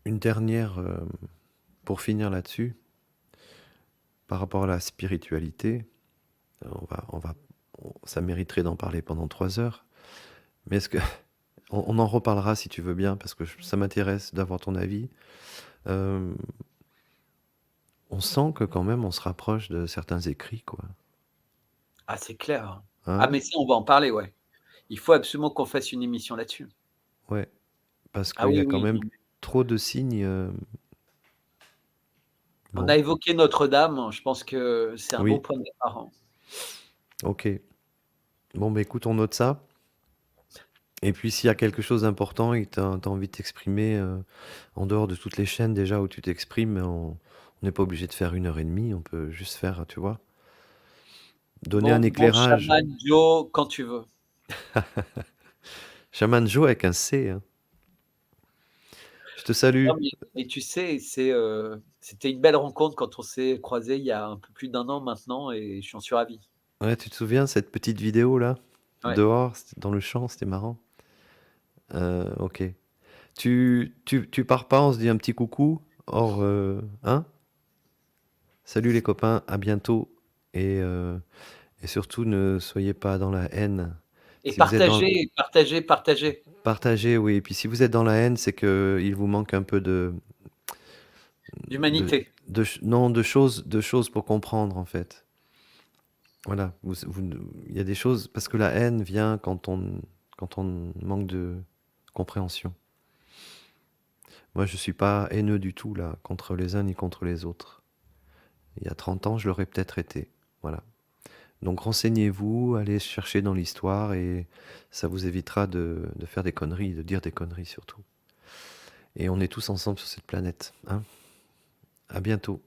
Une dernière, pour finir là-dessus, par rapport à la spiritualité, ça mériterait d'en parler pendant 3 heures. Mais est-ce que on en reparlera si tu veux bien, parce que ça m'intéresse d'avoir ton avis. Euh, on sent que quand même on se rapproche de certains écrits, quoi. Ah, c'est clair, hein. Ah, Hein? mais ça, on va en parler, ouais. Il faut absolument qu'on fasse une émission là-dessus. Ouais, parce Ah qu'il y oui, a quand oui, même non, mais trop de signes. on a Bon, évoqué Notre-Dame, je pense que c'est un bon oui, point de départ, hein. ok. Bon, bah écoute, on note ça. Et puis s'il y a quelque chose d'important et que tu as envie de t'exprimer en dehors de toutes les chaînes déjà où tu t'exprimes, on n'est pas obligé de faire 1 heure et demie, on peut juste faire, tu vois, donner un Bon, mon éclairage. chaman Joe, quand tu veux. Chaman Joe avec un C, hein. Je te salue. Non, mais tu sais, c'était une belle rencontre quand on s'est croisés il y a un peu plus d'1 an maintenant et je suis ravi. Ouais, tu te souviens cette petite vidéo là? Ouais. Dehors, dans le champ, c'était marrant. Ok. Tu pars pas, on se dit un petit coucou. Or, hein? Salut les copains, à bientôt. Et surtout, ne soyez pas dans la haine. Et Si vous êtes dans... partagez, partagez, partagez. Partagez, oui. Et puis si vous êtes dans la haine, c'est qu'il vous manque un peu de, D'humanité. non, de choses pour comprendre, en fait. Voilà. Il y a des choses, parce que la haine vient quand on manque de compréhension. Moi, je suis pas haineux du tout, là, contre les uns ni contre les autres. Il y a 30 ans, je l'aurais peut-être été. Voilà. Donc renseignez-vous, allez chercher dans l'histoire et ça vous évitera de faire des conneries, de dire des conneries surtout. Et on est tous ensemble sur cette planète, hein. À bientôt.